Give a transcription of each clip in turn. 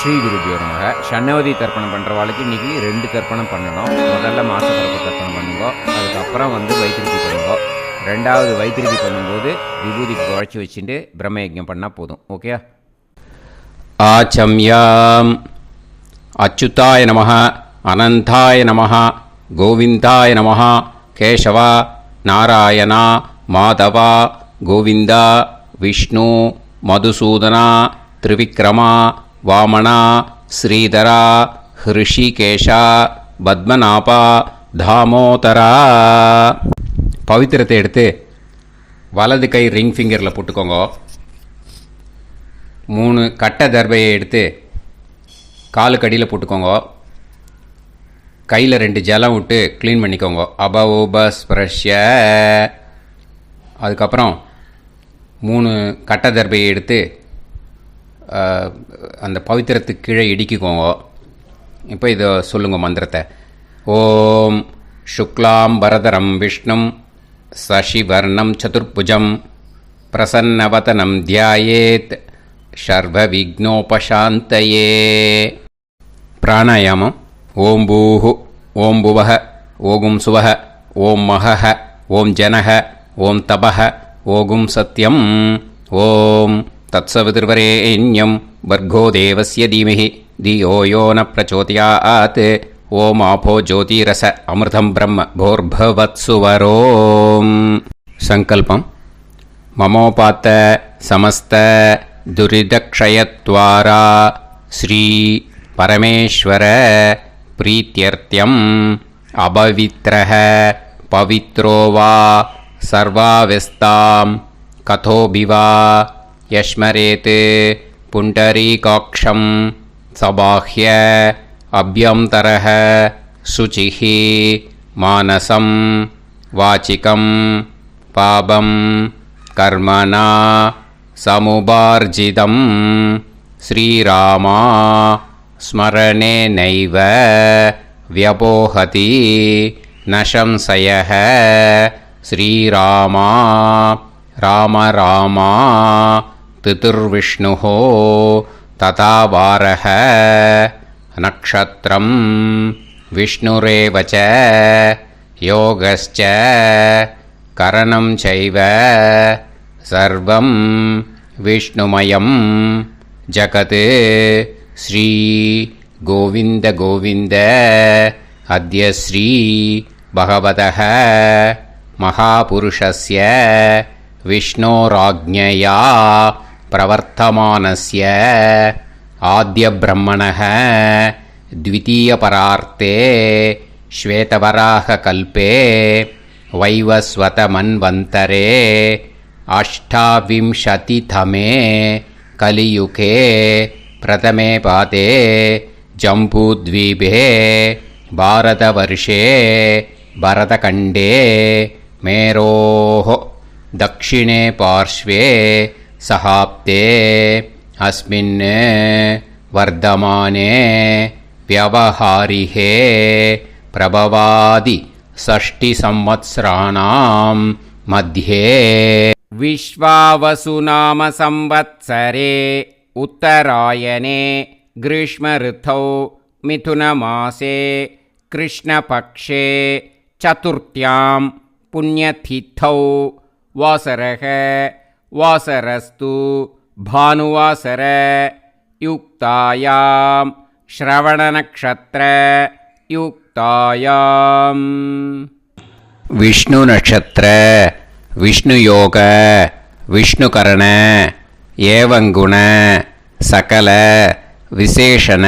ஸ்ரீ குருபியோ நமக. ஷண்ணவதி தர்ப்பணம் பண்ணுறவாளுக்கு இன்றைக்கி 2 தர்ப்பணம் பண்ணணும். முதல்ல மாசப்பிறப்பு தர்ப்பணம் பண்ணுங்க, அதுக்கப்புறம் வைத்திருதி பண்ணுங்க. ரெண்டாவது வைத்திருதி பண்ணும்போது விபூதிக்கு குழைச்சி வச்சுட்டு பிரம்மயஜம் பண்ணால் போதும். ஓகே. ஆச்சம்யாம். அச்சுதாய நமஹ, அனந்தாய நமஹ, கோவிந்தாய நமஹ, கேசவா, நாராயணா, மாதவா, கோவிந்தா, விஷ்ணு, மதுசூதனா, திரிவிக்ரமா, வாமனா, ஸ்ரீதரா, ஹிருஷிகேஷா, பத்மநாபா, தாமோதரா. பவித்திரத்தை எடுத்து வலது கை ரிங் ஃபிங்கரில் போட்டுக்கோங்க. 3 கட்டை தர்பையை எடுத்து காலுக்கடியில் போட்டுக்கோங்க. கையில் 2 ஜலம் விட்டு க்ளீன் பண்ணிக்கோங்க. அபவோபஸ்பிரஷ்ய. அதுக்கப்புறம் 3 கட்டை தர்பையை எடுத்து அந்த பவித்திரத்துக்கு கீழே இடிக்கிக்கோங்க. இப்போ இதை சொல்லுங்கள் மந்திரத்தை. ஓம் சுக்லாம் பரதரம் விஷ்ணும் சசிவர்ணம் சதுர்புஜம் பிரசன்னவதனம் தியாயேத் சர்வ விக்னோபசாந்தயே. பிராணாயாமம். ஓம் பூஹு, ஓம் புவஹ, ஓகும் சுவஹ, ஓம் மஹஹ, ஓம் ஜனஹ, ஓம் தபஹ, ஓகும் சத்யம். ஓம் தத்சவிதுர்வரேண்யம் வர்கோ தேவஸ்ய தீமஹி தியோ யோ ந பிரச்சோதயாத். ஓம் ஆபோ ஜோதிரச அமிர்தம் பிரம்ம போர்பவத்சுவரோம். சங்கல்பம். மமோபாத்த சமஸ்த துரிதக்ஷயத்வாரா ஸ்ரீ பரமேஸ்வர பிரீத்யர்த்தியம் அபவித்ரஹ பவித்ரோ வா சர்வாவஸ்தாம் கதோபிவா யஸ்மரேத் புண்டரீகாக்ஷம் சபாஹ்ய அப்யந்தரஹ சுசிஹ மானசம் வாசிகம் பாபம் கர்மணா சமுபார்ஜிதம் ஸ்ரீராமா ஸ்மரணேனைவ வ்யபோஹதி நசம்சயஹ. ஸ்ரீராமா ராம ராமா திதிர்விஷ்ணுஹோ ததா வாரஹ. நக்ஷத்ரம் விஷ்ணுரேவச யோகஸ்ச கரணம் சைவ சர்வம் விஷ்ணுமயம் ஜகத். ஸ்ரீ கோவிந்த கோவிந்த அத்ய ஸ்ரீ பகவதः மகாபுருஷஸ்ய விஷ்ணோராஜ்ஞயா பிரவர்த்தமானஸ்ய ஆத்ய பிரம்மணः த்விதீயபரார்த்தே ஸ்வேதவராக கல்பே வைவஸ்வத மன்வந்தரே அஷ்டாவிம்சதிதமே கலியுகே பிரதமே பாதே ஜம்பூத்வீபே பாரதவர்ஷே பரதகண்டே மேரோஹ தக்ஷிணே பார்ஷ்வே சஹாப்தே அஸ்மின் வர்தமானே வியவஹாரிஹே பிரபவாதி षष्टि संवत्सराणां मध्ये. विश्वावसुनाम संवत्सरे उत्तरायणे ग्रीष्मऋतौ मिथुनमासे कृष्णपक्षे चतुर्थ्यां पुण्यतिथौ वासरः वासरस्तु भानुवासर युक्तायां श्रवणनक्षत्र युक्तायां. विष्णु नक्षत्र विष्णु योग विष्णुकरण एवं गुण सकल विशेषण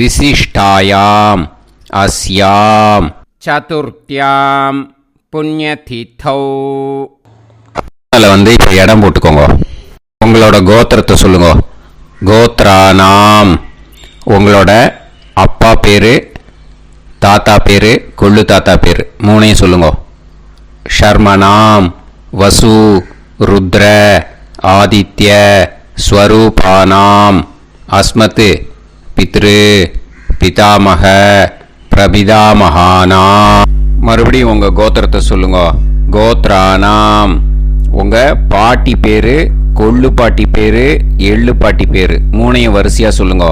विशिष्टायाम अस्याम चतुर्थ्यां पुण्यतिथौ. அதில் இப்போ இடம் போட்டுக்கோங்க. உங்களோட கோத்திரத்தை சொல்லுங்க. கோத்ரானாம். உங்களோட அப்பா பேர், தாத்தா பேர், கொள்ளு தாத்தா பேர் 3ஐயும் சொல்லுங்க. ஷர்மனாம் வசு ருத்ர ஆதித்ய ஸ்வரூபானாம் அஸ்மத் பித்ரு பிதாமக பிரபிதாமகானாம். மறுபடியும் உங்கள் கோத்திரத்தை சொல்லுங்க. கோத்ரானாம். உங்கள் பாட்டி பேர், கொள்ளு பாட்டி பேர், எள்ளு பாட்டி பேர் 3ஐயும் வரிசையாக சொல்லுங்க.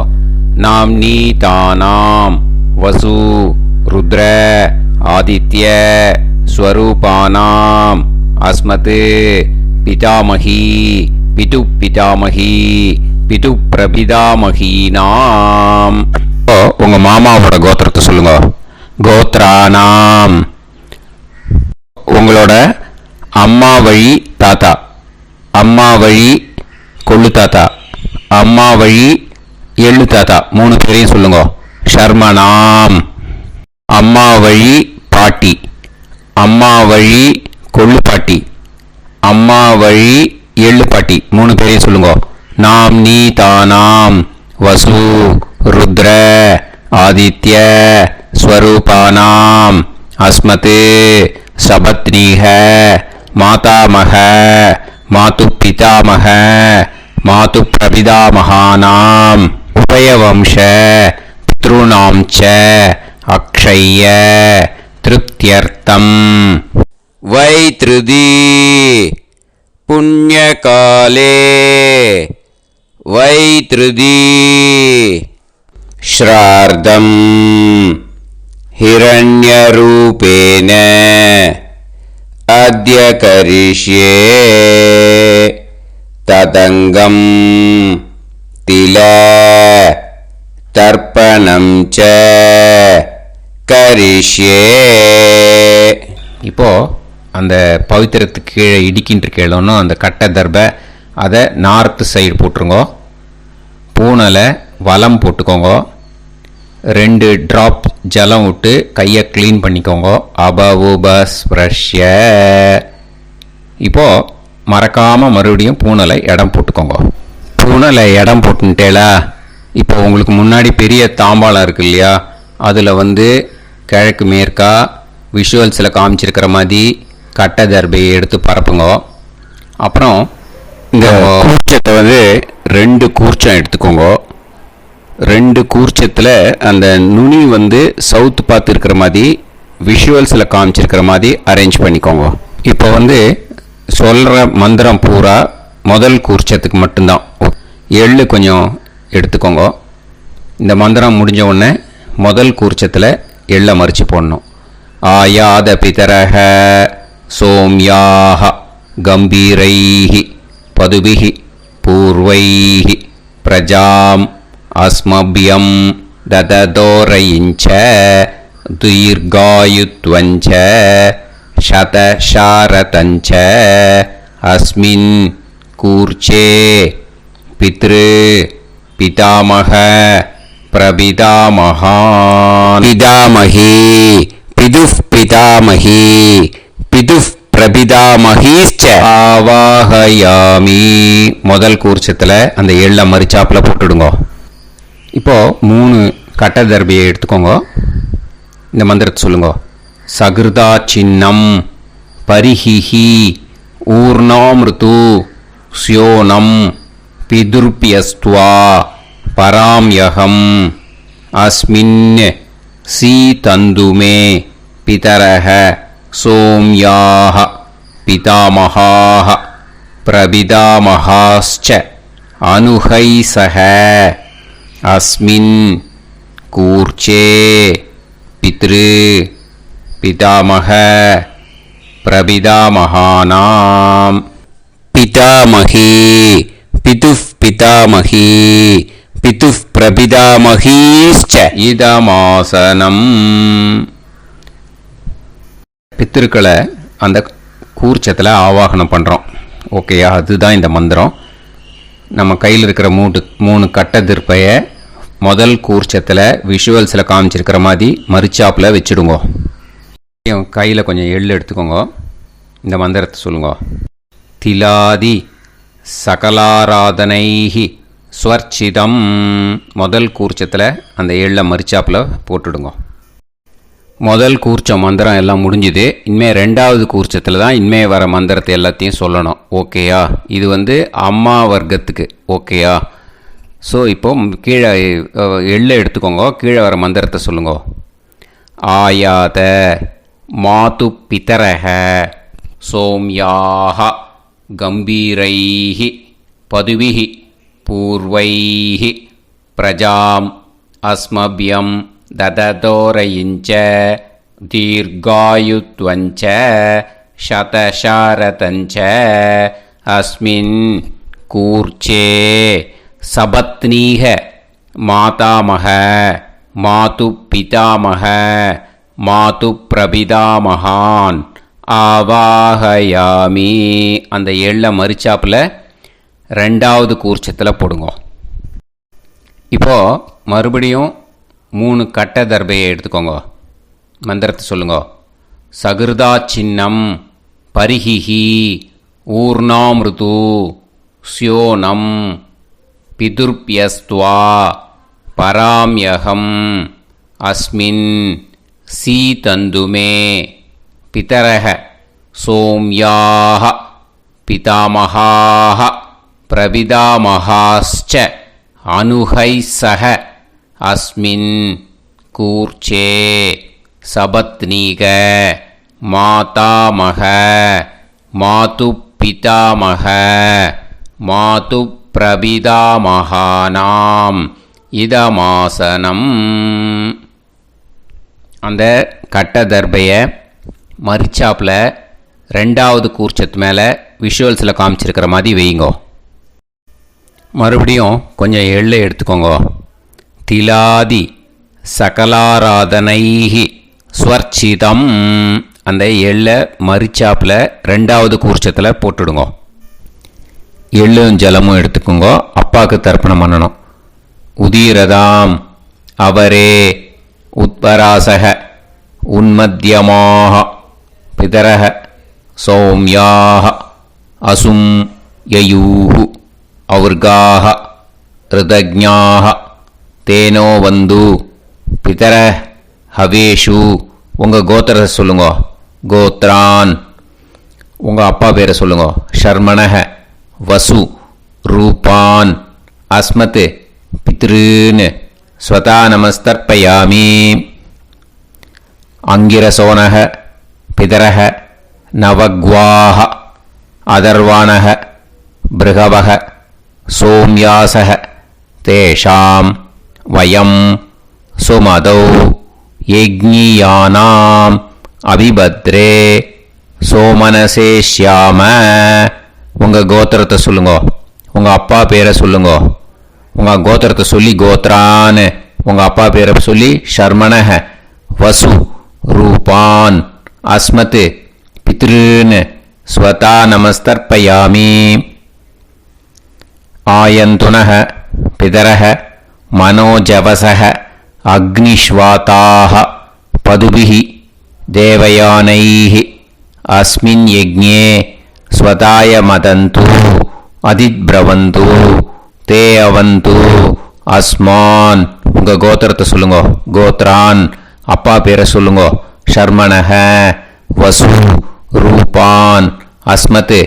நாம்னீதானாம் வசு ருத்ர ஆதித்ய ஸ்வரூபானாம் அஸ்மத் பிதாமகி பிது பிதாமகி பிது பிரபிதாமகீனாம். உங்க மாமாவோட கோத்திரத்தை சொல்லுங்க. கோத்ரானாம் உங்களோட அம்மா வழி தாத்தா, அம்மா வழி கொள்ளு தாத்தா, அம்மா வழி எள்ளு தாத்தா, 3 பேரையும் சொல்லுங்க. ஷர்மனாம் அம்மா வழி பாட்டி, அம்மா வழி கொள்ளு பாட்டி, அம்மா வழி எள்ளு பாட்டி, 3 பேரையும் சொல்லுங்க. நாம்னீதானாம் வசு ருத்ர ஆதித்ய ஸ்வரூபானாம் அஸ்மத் சபத்னீஹ மாதாமக மாது பிதாமக மாது பிரபிதாமகானாம் உபயவம்ச பித்ருணாம் ச அக்ஷய்ய திருப்தியர்த்தம். வைத்ருதி புண்ணியகாலே வைத்ருதி ஸ்ரார்த்தம் ஹிரண்யரூபேன அத்ய கரிஷ்யே ததங்கம் தில தர்ப்பணம் ச கரிஷ்யே. இப்போ அந்த பவித்திரத்துக்கு கீழே இடிக்கின்ற கேளோன்னு அந்த கட்டை தர்பை அதை நார்த்து சைடு போட்டுருங்கோ. பூனலை வலம் போட்டுக்கோங்க. 2 ட்ராப் ஜலம் விட்டு கையை க்ளீன் பண்ணிக்கோங்க. அபவுபஸ்ப்ரஷ்ய. இப்போது மறக்காமல் மறுபடியும் பூனலை இடம் போட்டுக்கோங்க. பூனலை இடம் போட்டுட்டேலா, இப்போ உங்களுக்கு முன்னாடி பெரிய தாம்பாளம் இருக்கு இல்லையா, அதில் வந்து கிழக்கு மேற்கா விஷுவல்ஸில் காமிச்சிருக்கிற மாதிரி கட்டை தர்பையை எடுத்து பரப்புங்க. அப்புறம் இந்த கூர்ச்சத்தை வந்து 2 கூர்ச்சம் எடுத்துக்கோங்க. 2 கூர்ச்சத்தில் அந்த நுனி வந்து சவுத்து பார்த்து இருக்கிற மாதிரி விஷுவல்ஸில் காமிச்சிருக்கிற மாதிரி அரேஞ்ச் பண்ணிக்கோங்க. இப்போ வந்து சொல்கிற மந்திரம் பூரா முதல் கூர்ச்சத்துக்கு மட்டும்தான். எள்ளு கொஞ்சம் எடுத்துக்கோங்க. இந்த மந்திரம் முடிஞ்ச உடனே முதல் கூர்ச்சத்தில் எள்ளை மறித்து போடணும். ஆயாத பிதரஹ சோம்யாக கம்பீரைஹி பதுபிஹி பூர்வைஹி பிரஜாம் அஸ்மபியம் தததோரயிஞ்ச தீர்காயுத்வஞ்ச சதசாரதஞ்ச அஸ்மின் கூர்ச்சே பித்ரு பிதாமக பிரபிதாமகான் பிதாமகி பிதுஃப் பிதாமகி பிதுஃப் பிரபிதாமகீச்ச ஆவாஹயாமி. முதல் கூர்ச்சத்தில் அந்த எள்ளை மறிச்சாப்பில் போட்டுடுங்க. இப்போது 3 கட்ட தர்பியை எடுத்துக்கோங்க. இந்த மந்திரத்தை சொல்லுங்க. சகிருதா சின்னம் பரிஹிஹி ஊர்ணாமிருத்து ஸ்யோனம் பிதுர்பியஸ்துவா பராம்யகம் அஸ்மின் சீதந்துமே பிதரஹ சோம்யாஹ பிதாமகாஹ பிரபிதாமகாஸ்ச அனுஹைசஹ அஸ்மின் கூர்ச்சே பித்ரு பிதாமக பிரபிதாமகானாம் பிதாமகி பிதுஃப் பிதாமகி பிதுஃப் பிரபிதாமகீஸ்ச இதமாசனம். பித்திருக்களை அந்த கூர்ச்சத்தில் ஆவாகனம் பண்ணுறோம். ஓகேயா, அதுதான் இந்த மந்திரம். நம்ம கையில் இருக்கிற 3 கட்ட திருப்பையை முதல் கூர்ச்சத்தில் விஷுவல்ஸில் காமிச்சிருக்கிற மாதிரி மறிச்சாப்பில் வச்சுடுங்க. கையில் கொஞ்சம் எள்ளு எடுத்துக்கோங்க. இந்த மந்திரத்தை சொல்லுங்க. திலாதி சகலாராதனைஹி ஸ்வர்ச்சிதம். முதல் கூர்ச்சத்தில் அந்த எள்ளை மறிச்சாப்பில் போட்டுடுங்க. முதல் கூர்ச்சம் மந்திரம் எல்லாம் முடிஞ்சுது. இனிமேல் 2வது கூர்ச்சத்தில் தான் இனிமேல் வர மந்திரத்தை எல்லாத்தையும் சொல்லணும். ஓகேயா, இது வந்து அம்மா வர்க்கத்துக்கு. ஓகேயா, ஸோ இப்போ கீழே எள்ளை எடுத்துக்கோங்க. கீழே வர மந்திரத்தை சொல்லுங்க. ஆயாத மாது பிதரஹ சோம்யாக கம்பீரைஹி பதுவிஹி பூர்வைஹி பிரஜாம் अस्मभ्यं ददतोरयिञ्च दीर्घायुत्वञ्च शतशारतञ्च अस्मिन् कूर्चे सपत्नीः मातामह मातुपितामह மாதுப்பிரபிதாமகான் ஆவாஹயாமி. அந்த எள்ளை மரிச்சாப்பில் ரெண்டாவது கூர்ச்சத்தில் போடுங்க. இப்போது மறுபடியும் 3 கட்ட தர்பையை எடுத்துக்கோங்க. மந்திரத்தை சொல்லுங்க. சகிருதா சின்னம் பரிஹிஹி ஊர்ணாமிருது ஸ்யோனம் பிதுர்பியஸ்துவா பராம்யகம் அஸ்மின் சீதந்துமே பிதரஹ சோம்யாஹ பிதாமஹாஹ பிரபிதாமஹாஸ்ச அனுஹைசஹ அஸ்மின் கூர்ச்சே சபத்னீக மாதாமக மாதுப்பிதாமக மாதுப்பிரபிதாமகானாம் இதமாசனம். அந்த கட்ட தர்பையை மரிச்சாப்பில் ரெண்டாவது கூர்ச்சத்து மேலே விஷுவல்ஸில் காமிச்சிருக்கிற மாதிரி வைங்கோ. மறுபடியும் கொஞ்சம் எள்ளை எடுத்துக்கோங்க. திலாதி சகலாராதனைஹி ஸ்வர்ச்சிதம். அந்த எள்ளை மரிச்சாப்பில் ரெண்டாவது கூர்ச்சத்தில் போட்டுடுங்க. எள்ளும் ஜலமும் எடுத்துக்கோங்க. அப்பாவுக்கு தர்ப்பணம் பண்ணணும். உதீரதாம் அவரே உத்பராசக உன்மத்யமாக பிதரக சௌம்யாக அசும் யயூஹு அவுர்காக ரிதஜ்ஞாக தேனோ வந்து பிதர ஹவேஷு. உங்கள் கோத்திரத்தை சொல்லுங்க. கோத்ரான். உங்கள் அப்பா பேரை சொல்லுங்க. ஷர்மணக வசு ரூபான் அஸ்மத் பித்ருன்னு ஸ்வதா நமஸ்தர்ப்பயாமி. அங்கிரசோனக பிதரக நவக்வாஹ அதர்வாணக பிருகவக சோம்யாசக தேஷாம் வயம் சுமதௌ யஜ்ஞியானாம் அபிபத்ரே சோமனசேஷ்யாம. உங்கள் கோத்திரத்தை சொல்லுங்க. உங்கள் அப்பா பேரை சொல்லுங்க. உங்கள் கோத்திரத்தை சொல்லி கோத்ரான்னு, உங்கள் அப்பா பேரை சொல்லி ஷர்மணஹ வசு ரூபான் அஸ்மத் பித்ருன்னு ஸ்வதா நமஸ்தர்ப்பயாமி. ஆயந்துனஹ பிதரஹ மனோஜவசஹ அக்னிஷ்வாதாஹ பதுபிஹி தேவயானைஹி அஸ்மின் யஜ்ஞே ஸ்வதாய மதந்து அதித்ப்ரவந்து தே அவது அஸ்மான். உங்கள் கோத்திரத்தை சொல்லுங்க. கோத்ரான். அப்பா பேரை சொல்லுங்க. ஷர்மணஹ வசு ரூபான் அஸ்மத்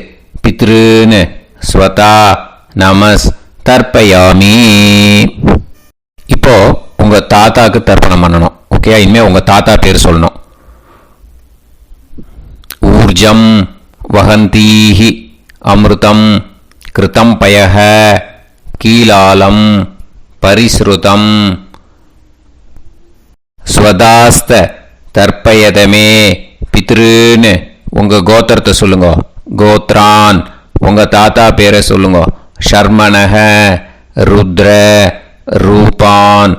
பித்ருன்னு ஸ்வதா நமஸ் தர்ப்பயாமி. இப்போ உங்கள் தாத்தாக்கு தர்ப்பணம் பண்ணணும். ஓகே, இனிமேல் உங்கள் தாத்தா பேர் சொல்லணும். ஊர்ஜம் வஹந்தீஹி அமிர்தம் கிருதம் பயஹ கீலாலம் பரிஸ்ருதம் ஸ்வதாஸ்த தர்ப்பயதமே பித்ருன்னு. உங்கள் கோத்திரத்தை சொல்லுங்க. கோத்ரான். உங்கள் தாத்தா பேரை சொல்லுங்க. ஷர்மணஹ ருத்ர ரூபான்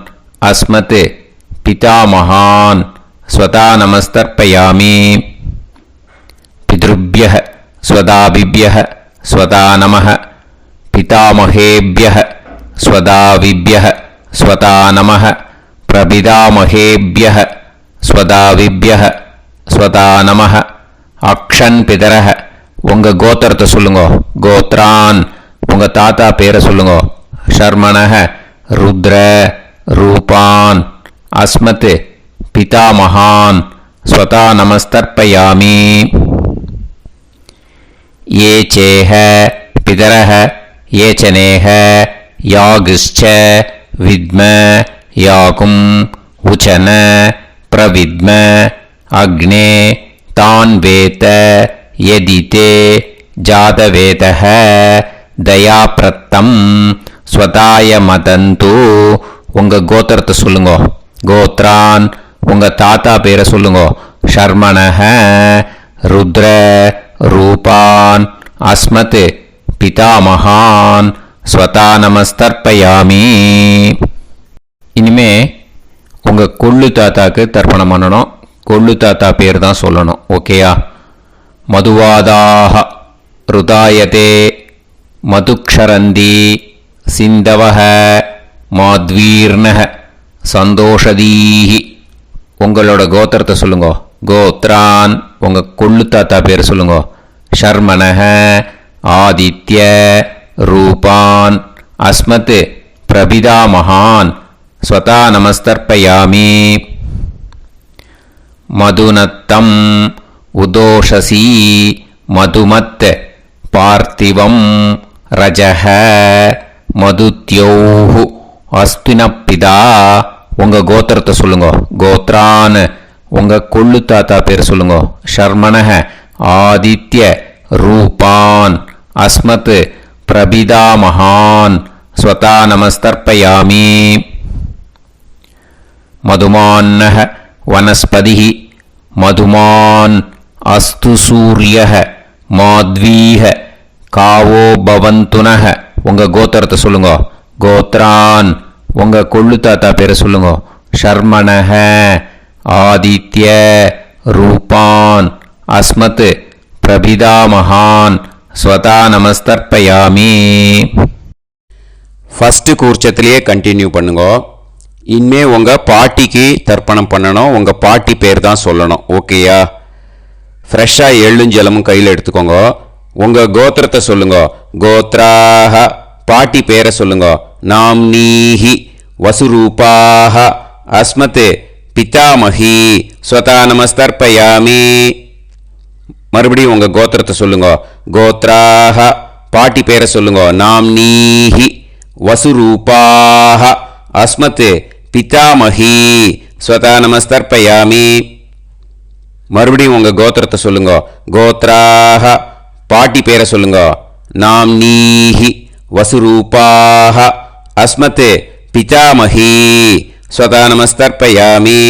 அஸ்மத் பிதாமகான் ஸ்வதா நமஸ்தர்ப்பயாமி. பித்ருப்யஹ ஸ்வதாபிப்யஹ ஸ்வதா நமः பிதாமகேப்யஹ ஸ்வதாவிப்யஹ ஸ்வதா நமः பிரபிதாமகேப்யஹ ஸ்வதாவிப்யஹ ஸ்வதா நமः. அக்ஷன் பிதரஹ. உங்கள் கோத்திரத்தை சொல்லுங்க. கோத்ரான். உங்கள் தாத்தா பேரை சொல்லுங்க. ஷர்மணஹ ருத்ர ரூபான் அஸ்மத் பிதாமகான் ஸ்வதா நமஸ்தர்ப்பயாமி. ये चेह पितरः ये चनेह यागश्च विद्म याकुं उचन प्रविद्म अग्ने तान् वेत यदिते जातवेतः दयाप्रत्तं स्वताय मदन्तु உங்கள் கோத்திரத்தை சொல்லுங்க. கோத்ரான் உங்கள் தாத்தா பேரை சொல்லுங்க. ஷர்மணஹ ருத்ர ரூபான் அஸ்மத் பிதாமகான் ஸ்வதா நமஸ்தர்ப்பயாமி. இனிமே உங்கள் கொள்ளு தாத்தாக்கு தர்ப்பணம் பண்ணணும். கொள்ளு தாத்தா பேர் தான் சொல்லணும். ஓகேயா? மதுவாதாக ருதாயதே மதுக்ஷரந்தி சிந்தவஹ மாத்வீர்ணஹ சந்தோஷதீஹி. உங்களோட கோத்திரத்தை சொல்லுங்க. கோத்ரான் உங்கள் கொள்ளு தாத்தா பேர் சொல்லுங்க. ஷர்மணஹ ஆதித்ய ரூபான் அஸ்மத் பிரபிதாமகான் ஸ்வதா நமஸ்தர்ப்பயாமி. மதுநத்தம் உதோஷசி மதுமத் பார்த்திவம் ரஜஹ மதுத்யோஹு அஸ்தினப்பிதா. உங்கள் கோத்திரத்தை சொல்லுங்க. கோத்ரான் உங்கள் கொள்ளு தாத்தா பேர் சொல்லுங்க. ஷர்மணஹ ஆதித்ய ரூபான் அஸ்மத் பிரபிதாமகான் ஸ்வதா நமஸ்தர்ப்பயாமி. மதுமான்னஹ வனஸ்பதிஹி மதுமான் அஸ்து சூரியஹ மாத்வீஹ காவோ பவந்துனஹ. உங்கள் கோத்திரத்தை சொல்லுங்க. கோத்ரான் உங்கள் கொள்ளு தாத்தா பேரை சொல்லுங்க. ஷர்மணஹ ஆதித்ய ரூபான் அஸ்மத் பிரபிதாமகான் ஸ்வதா நமஸ்தர்ப்பயாமி. ஃபஸ்ட்டு கூர்ச்சத்திலேயே கண்டினியூ பண்ணுங்க. இனிமே உங்கள் பாட்டிக்கு தர்ப்பணம் பண்ணணும். உங்கள் பாட்டி பேர் தான் சொல்லணும். ஓகேயா? ஃப்ரெஷ்ஷாக எள்ளும் ஜலமும் கையில் எடுத்துக்கோங்க. உங்கள் கோத்திரத்தை சொல்லுங்க. கோத்ராஹ பாட்டி பேரை சொல்லுங்க. நாம்னீஹி வசுரூபாஹ அஸ்மத் பிதாமஹி ஸ்வதா நமஸ்தர்ப்பயாமி. மறுபடியும் உங்கள் கோத்திரத்தை சொல்லுங்க. கோத்ராஹ பாட்டி பேரை சொல்லுங்க. நாம்னீஹி வசுரூபாஹ அஸ்மத் பிதாமஹி ஸ்வதா நமஸ்தர்ப்பயாமி. மறுபடியும் உங்கள் கோத்திரத்தை சொல்லுங்க. கோத்ராஹ பாட்டி பேரை சொல்லுங்க. நாம்னீஹி வசுரூபாஹ அஸ்மத் பிதாமஹி ஸ்வதா நமஸ்தர்ப்பயாமி.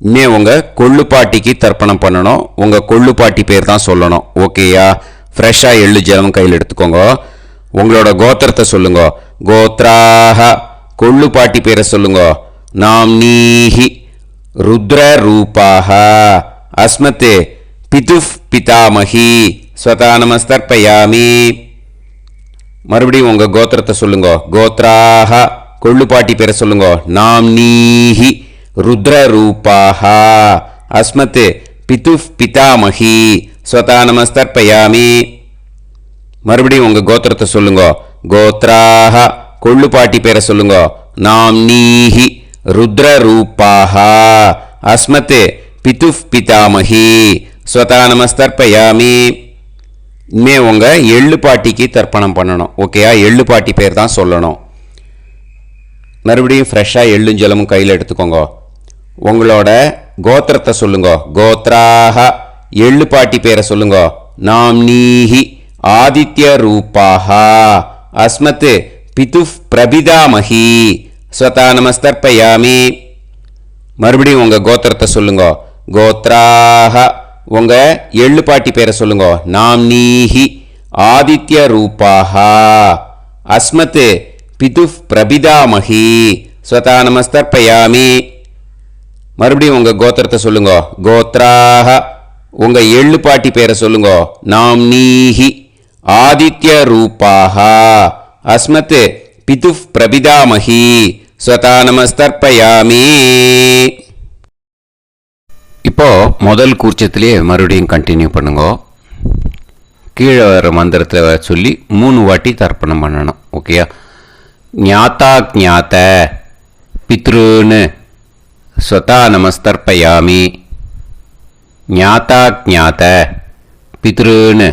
இன்னே உங்கள் கொள்ளு பாட்டிக்கு தர்ப்பணம் பண்ணணும். உங்கள் கொள்ளு பாட்டி பேர் தான் சொல்லணும். ஓகேயா? ஃப்ரெஷ்ஷாக எள்ளு ஜலம் கையில் எடுத்துக்கோங்க. உங்களோட கோத்திரத்தை சொல்லுங்க. கோத்ராஹ கொள்ளு பாட்டி பேரை சொல்லுங்க. நாம்னீஹி ருத்ர ரூபாஹ அஸ்மத் பிதுஃப் பிதாமஹி ஸ்வதா நமஸ்தர்ப்பயாமி. மறுபடியும் உங்கள் கோத்திரத்தை சொல்லுங்க. கோத்ராஹ கொள்ளு பாட்டி பேரை சொல்லுங்க. நாம்னீஹி ருத்ர ரூபாஹ அஸ்மத் பிதுஃப் பிதாமஹி ஸ்வதா நமஸ்தர்ப்பயாமி. மறுபடியும் உங்கள் கோத்திரத்தை சொல்லுங்க. கோத்ராஹ கொள்ளு பாட்டி பேரை சொல்லுங்க. நாம்னீஹி ருத்ர ரூபாஹ அஸ்மத் பிதுஃப் பிதாமஹி ஸ்வதா நமஸ்தர்ப்பயாமி. இனிமே உங்கள் எள்ளு பாட்டிக்கு தர்ப்பணம் பண்ணணும். ஓகேயா? எள்ளு பாட்டி பேர் தான் சொல்லணும். மறுபடியும் ஃப்ரெஷ்ஷாக எள்ளும் ஜலமும் கையில் எடுத்துக்கோங்க. உங்களோட கோத்திரத்தை சொல்லுங்க. கோத்ராஹ எள்ளு பாட்டி பேரை சொல்லுங்க. நாம்னீஹி ஆதித்ய ரூபாஹ அஸ்மத் பிதுஃப் பிரபிதாமஹி ஸ்வதா நமஸ்தர்ப்பயாமி. மறுபடியும் உங்கள் கோத்திரத்தை சொல்லுங்க. கோத்ராஹ உங்கள் எள்ளு பாட்டி பேரை சொல்லுங்க. நாம்னீஹி ஆதித்ய ரூபாஹ அஸ்மத் பிதுஃப் பிரபிதாமஹி ஸ்வதா நமஸ்தர்ப்பயாமி. மறுபடியும் உங்கள் கோத்திரத்தை சொல்லுங்க. கோத்ராஹ உங்கள் எள்ளு பாட்டி பேரை சொல்லுங்க. நாம்னீஹி ஆதித்ய ரூபாஹ அஸ்மத் பிதுஃப் பிரபிதாமஹி ஸ்வதா நமஸ்தர்ப்பயாமி. இப்போ முதல் கூர்ச்சத்திலே மறுபடியும் கண்டினியூ பண்ணுங்க. கீழே வர மந்திரத்தில் சொல்லி 3 வாட்டி தர்ப்பணம் பண்ணணும். ஓகேயா? ஞாத்தா ஞாத்த பித்ருன்னு ஸ்வதா நமஸ்தர்ப்பயாமி. ஞாத்தா ஞாத்த பித்ருன்னு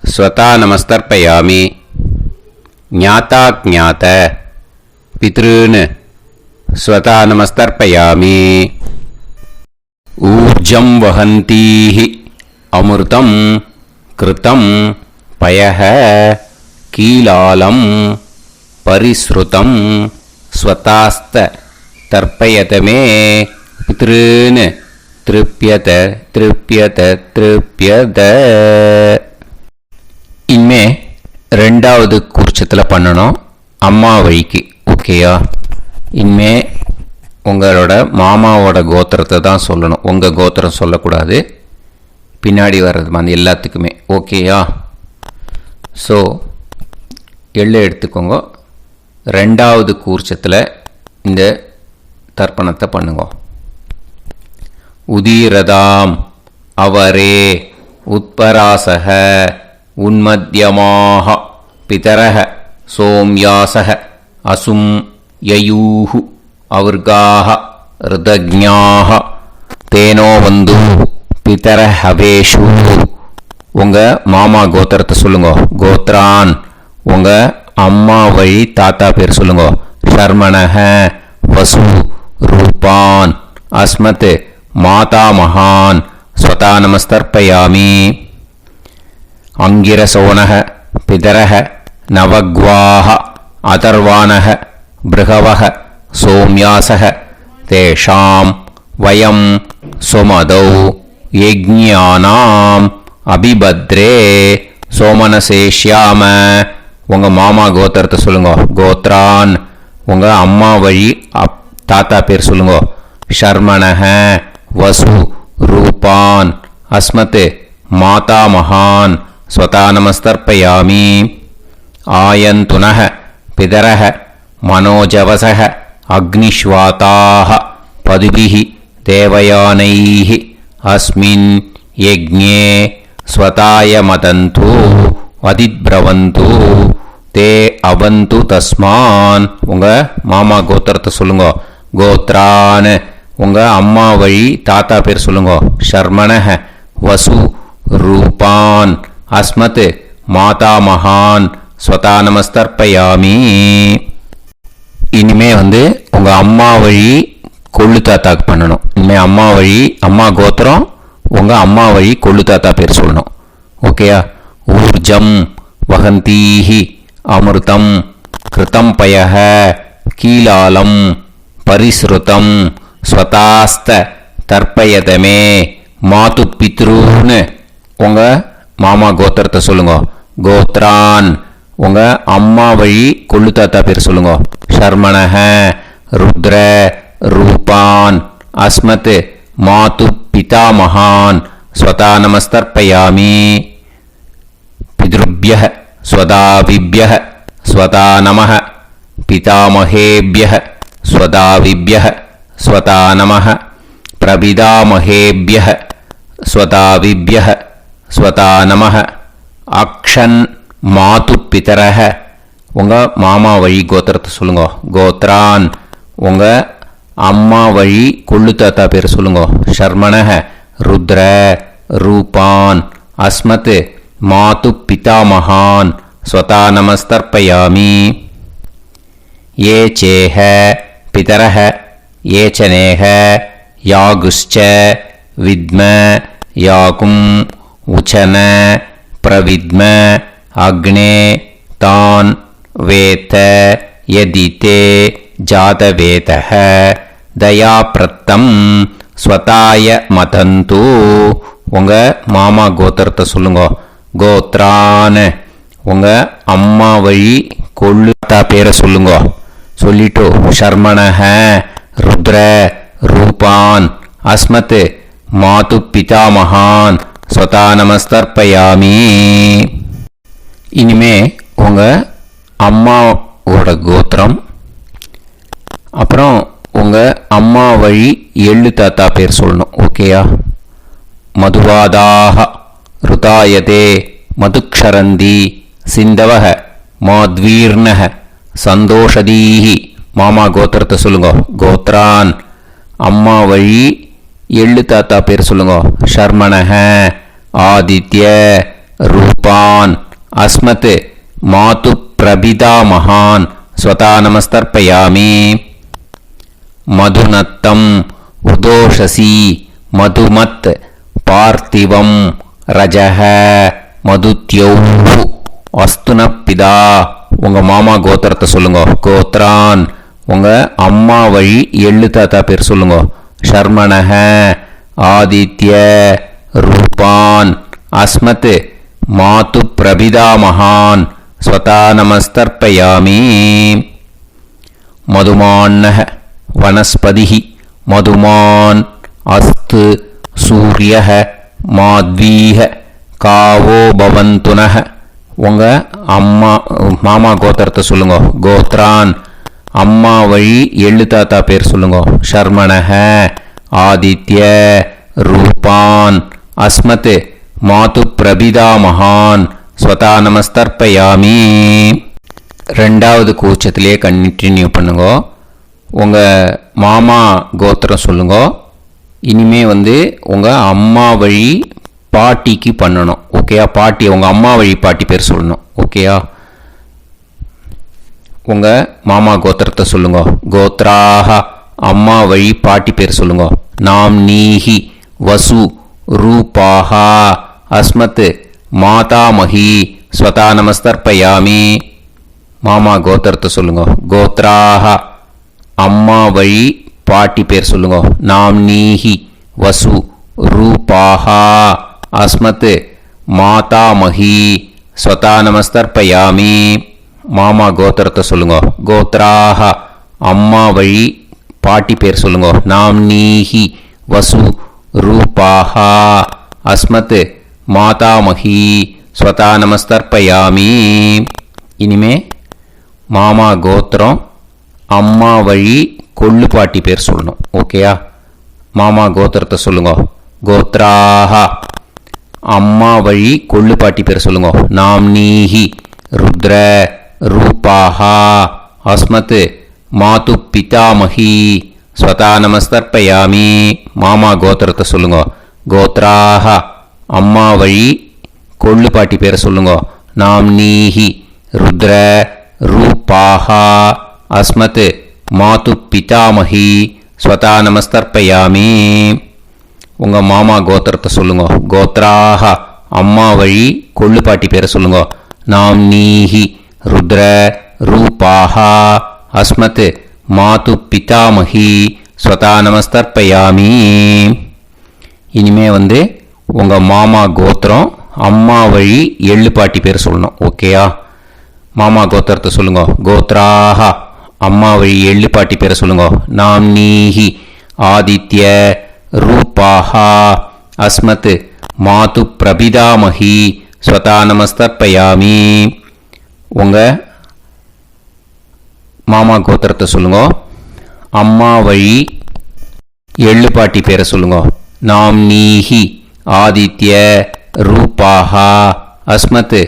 ஸ்வதா நமஸ்தர்ப்பயாமி. ஞாத்தா ஞாத்த பித்ருன்னு ஸ்வதா நமஸ்தர்ப்பயாமி. ஊர்ஜம் வஹந்தீஹி அமிர்தம் கிருதம் பயஹ கீலாலம் பரிஸ்ருதம் ஸ்வதாஸ்த தர்ப்பயதமே பித்ருன்னு திருப்பியத திருப்பியத திருப்பியத. இனிமே ரெண்டாவது கூர்ச்சத்தில் பண்ணணும் அம்மா வழிக்கு. ஓகேயா? இனிமே உங்களோட மாமாவோட கோத்திரத்தை தான் சொல்லணும், உங்கள் கோத்திரம் சொல்லக்கூடாது. பின்னாடி வர்றது மாதிரி எல்லாத்துக்குமே. ஓகேயா? ஸோ எள்ளு எடுத்துக்கோங்க. ரெண்டாவது கூர்ச்சத்தில் இந்த தர்ப்பணத்தை பண்ணுங்க. உதீரதாம் அவரே உத்பராசக உன்மத்யமாக பிதரக சோம்யாசக அசும் யயூஹு அவர்காக ருதஜ்ஞாக தேனோ வந்து பிதர ஹவேஷு. உங்கள் மாமா கோத்திரத்தை சொல்லுங்க. கோத்ரான் உங்கள் அம்மா வழி தாத்தா பேர் சொல்லுங்க. ஷர்மணக வசு ரூபான் அஸ்மத் மாதா மகான் ஸ்வதா நமஸ்தர்ப்பயாமி. அங்கிரசோனக பிதரக நவக்வாக அதர்வானக பிருகவக சோம்யாசக தேஷாம் வயம் சுமதௌ யஜ்ஞானாம் அபிபத்ரே சோமனசேஷ்யாம. உங்கள் மாமா கோத்திரத்தை சொல்லுங்க. கோத்ரான் உங்கள் அம்மா வழி தாத்தா பேர் சொல்லுங்க. ஷர்மணக வசு ரூபான் அஸ்மத் மாதா மகான் ஸ்வதா நமஸ்தர்ப்பயாமி. ஆயந்துனக பிதரக மனோஜவசக அக்னிஷ்வாதாக பதுபிஹி தேவயானைஹி அஸ்மின் யஜ்ஞே ஸ்வதாய மதந்து அதிப்ரவந்து தே அவந்து தஸ்மான். உங்கள் மாமா கோத்திரத்தை சொல்லுங்க. கோத்ரான் உங்கள் அம்மா வழி தாத்தா பேர் சொல்லுங்க. ஷர்மணக வசு ரூபான் அஸ்மத் மாதா மகான் ஸ்வதா நமஸ்தர்ப்பயாமி. இனிமே உங்கள் அம்மா வழி கொள்ளு தாத்தாக்கு பண்ணணும். இனிமேல் அம்மா வழி அம்மா கோத்திரம் உங்கள் அம்மா வழி கொள்ளு தாத்தா பேர் சொல்லணும். ஓகேயா? ஊர்ஜம் வகந்தீஹி அமிர்தம் கிருதம் பயஹ கீலாலம் பரிஸ்ருதம் ஸ்வதாஸ்த தர்ப்பயதமே மாது பித்ருன்னு உங்கள் மாமா கோத்திரத்தை சொல்லுங்க. கோத்ரான் உங்கள் அம்மா வழி கொள்ளு தாத்தா பேர் சொல்லுங்க. ஷர்மணக ருத்ர ரூபான் அஸ்மத் மாது பிதா மகான் ஸ்வதா நமஸ்தர்ப்பயாமி. பித்ருப்யஹ ஸ்வதாவிப்யஹ ஸ்வதா நமஹ பிதாமஹேப்யஹ ஸ்வதாவிப்யஹ ஸ்வதா நமஹ பிரபிதாமஹேப்யஹ ஸ்வதாவிப்யஹ ஸ்வதா நமஹ. அக்ஷன் மாது பிதரஹ உங்கள் மாமா வழி கோத்திரத்தை சொல்லுங்க. கோத்ரான் உங்கள் அம்மா வழி கொள்ளு தாத்தா பேர் சொல்லுங்க. ஷர்மணக ருத்ர ரூபான் அஸ்மத் மாது பிதா மகான் ஸ்வதா நமஸ்தர்ப்பயாமி. ஏ சேஹ பிதரஹ ஏச்சனேஹ யாகுஷ்ச வித்ம யாகும் உச்சன பிரவித்ம அக்னே தான் வேத யதிதே ஜாதவேதஹ தயாப்ரத்தம் ஸ்வதாய மதந்து. உங்கள் மாமா கோத்திரத்தை சொல்லுங்க. கோத்ரான் உங்கள் அம்மா வழி கொள்ளு தாத்தா பேரை சொல்லுங்க. சொல்லிட்டு ஷர்மணஹ ருத்ர ரூபான் அஸ்மத் மாது பிதா மகான் ஸ்வதா நமஸ்தர்ப்பயாமி. இனிமே உங்கள் அம்மாவோட கோத்திரம் அப்புறம் உங்கள் அம்மா வழி எள்ளு தாத்தா பேர் சொல்லணும். ஓகேயா? மதுவாதாக ருதாயதே மதுக்ஷரந்தி சிந்தவக மாத்வீர்ணக சந்தோஷதீஹி. மாமா கோத்திரத்தை சொல்லுங்க. கோத்ரான் அம்மா வழி எள்ளு தாத்தா பேர் சொல்லுங்க. ஷர்மணஹ ஆதித்ய ரூபான் அஸ்மத் மாது பிரபிதா மகான் ஸ்வதா நமஸ்தர்ப்பயாமி. மதுநத்தம் உதோஷசி மதுமத் பார்த்திவம் ரஜஹ மதுத்யௌ அஸ்துனப்பிதா. உங்கள் மாமா கோத்திரத்தை சொல்லுங்க. கோத்ரான் உங்கள் அம்மா வழி எள்ளு தாத்தா பேர் சொல்லுங்க. ஷர்மணஹ ஆதித்ய ரூபான் அஸ்மத் மாது பிரபிதாமகான் ஸ்வதா நமஸ்தர்ப்பயாமி. மதுமான்னஹ வனஸ்பதிஹி மதுமான் அஸ்து சூரியஹ மாத்வீஹ காவோ பவந்துனஹ. உங்கள் மாமா கோத்திரத்தை சொல்லுங்க. கோத்ரான் அம்மா வழி எள்ளு தாத்தா பேர் சொல்லுங்க. ஷர்மணஹ ஆதித்ய ரூபான் அஸ்மத் மாது பிரபிதாமகான் ஸ்வதா நமஸ்தர்ப்பயாமி. ரெண்டாவது கூச்சத்திலே கண்டினியூ பண்ணுங்க. உங்கள் மாமா கோத்திரம் சொல்லுங்க. இனிமே உங்கள் அம்மா வழி பாட்டிக்கு பண்ணணும். ஓகேயா? பாட்டி உங்கள் அம்மா வழி பாட்டி பேர் சொல்லணும். ஓகேயா? உங்கள் மாமா கோத்திரத்தை சொல்லுங்க. கோத்ராஹ அம்மா வழி பாட்டி பேர் சொல்லுங்க. நாம் நீஹி வசு ரூபாஹா அஸ்மத் மாதாமஹி ஸ்வதா நமஸ்தர்ப்பயாமி. மாமா கோத்திரத்தை சொல்லுங்க. கோத்ராஹ அம்மா வழி பாட்டி பேர் சொல்லுங்க. நாம் நீஹி வசு ரூபாஹா அஸ்மத் மாதாமஹி ஸ்வதா நமஸ்தர்ப்பயாமி. மாமா கோத்திரத்தை சொல்லுங்க. கோத்ராஹ அம்மா வழி பாட்டி பேர் சொல்லுங்க. நாம் நீஹி வசு ரூபாஹா அஸ்மத் மாதாமஹி ஸ்வதா நமஸ்தர்ப்பயாமி. இனிமே மாமா கோத்திரம் அம்மா வழி கொள்ளு பாட்டி பேர் சொல்லணும். ஓகேயா? மாமா கோத்திரத்தை சொல்லுங்க. கோத்ராஹ அம்மா வழி கொள்ளு பாட்டி பேர் சொல்லுங்க. நாம் நீஹி ருத்ர ரூபாஹா அஸ்மத் மாது பிதாமஹி ஸ்வதா நமஸ்தர்ப்பயாமி. மாமா கோத்திரத்தை சொல்லுங்க. கோத்ராஹ அம்மா வழி கொள்ளு பாட்டி பேரை சொல்லுங்க. நாம் நீஹி ருத்ர ரூபாஹா அஸ்மத் மாது பிதாமஹி ஸ்வதா நமஸ்தர்ப்பயாமி. உங்கள் மாமா கோத்திரத்தை சொல்லுங்க. கோத்ராஹ அம்மா வழி கொள்ளு பாட்டி பேரை சொல்லுங்க. நாம் நீஹி ருத்ர ரூபாஹா அஸ்மத் மாது பிதாமஹி ஸ்வதா நமஸ்தர்ப்பயாமி. இனிமே உங்கள் மாமா கோத்திரம் அம்மா வழி எள்ளு பாட்டி பேர் சொல்லணும். ஓகேயா? மாமா கோத்திரத்தை சொல்லுங்க. கோத்ராஹ அம்மா வழி எள்ளு பாட்டி பேரை சொல்லுங்க. நாம் நீஹி ஆதித்ய ரூபாஹா அஸ்மத் மாது பிரபிதாமஹி ஸ்வதா நமஸ்தர்ப்பயாமி. உங்கள் மாமா கோத்திரத்தை சொல்லுங்க. அம்மா வழி எள்ளு பாட்டி பேரை சொல்லுங்க. நாம் நீஹி ஆதித்ய ரூபாஹா அஸ்மத்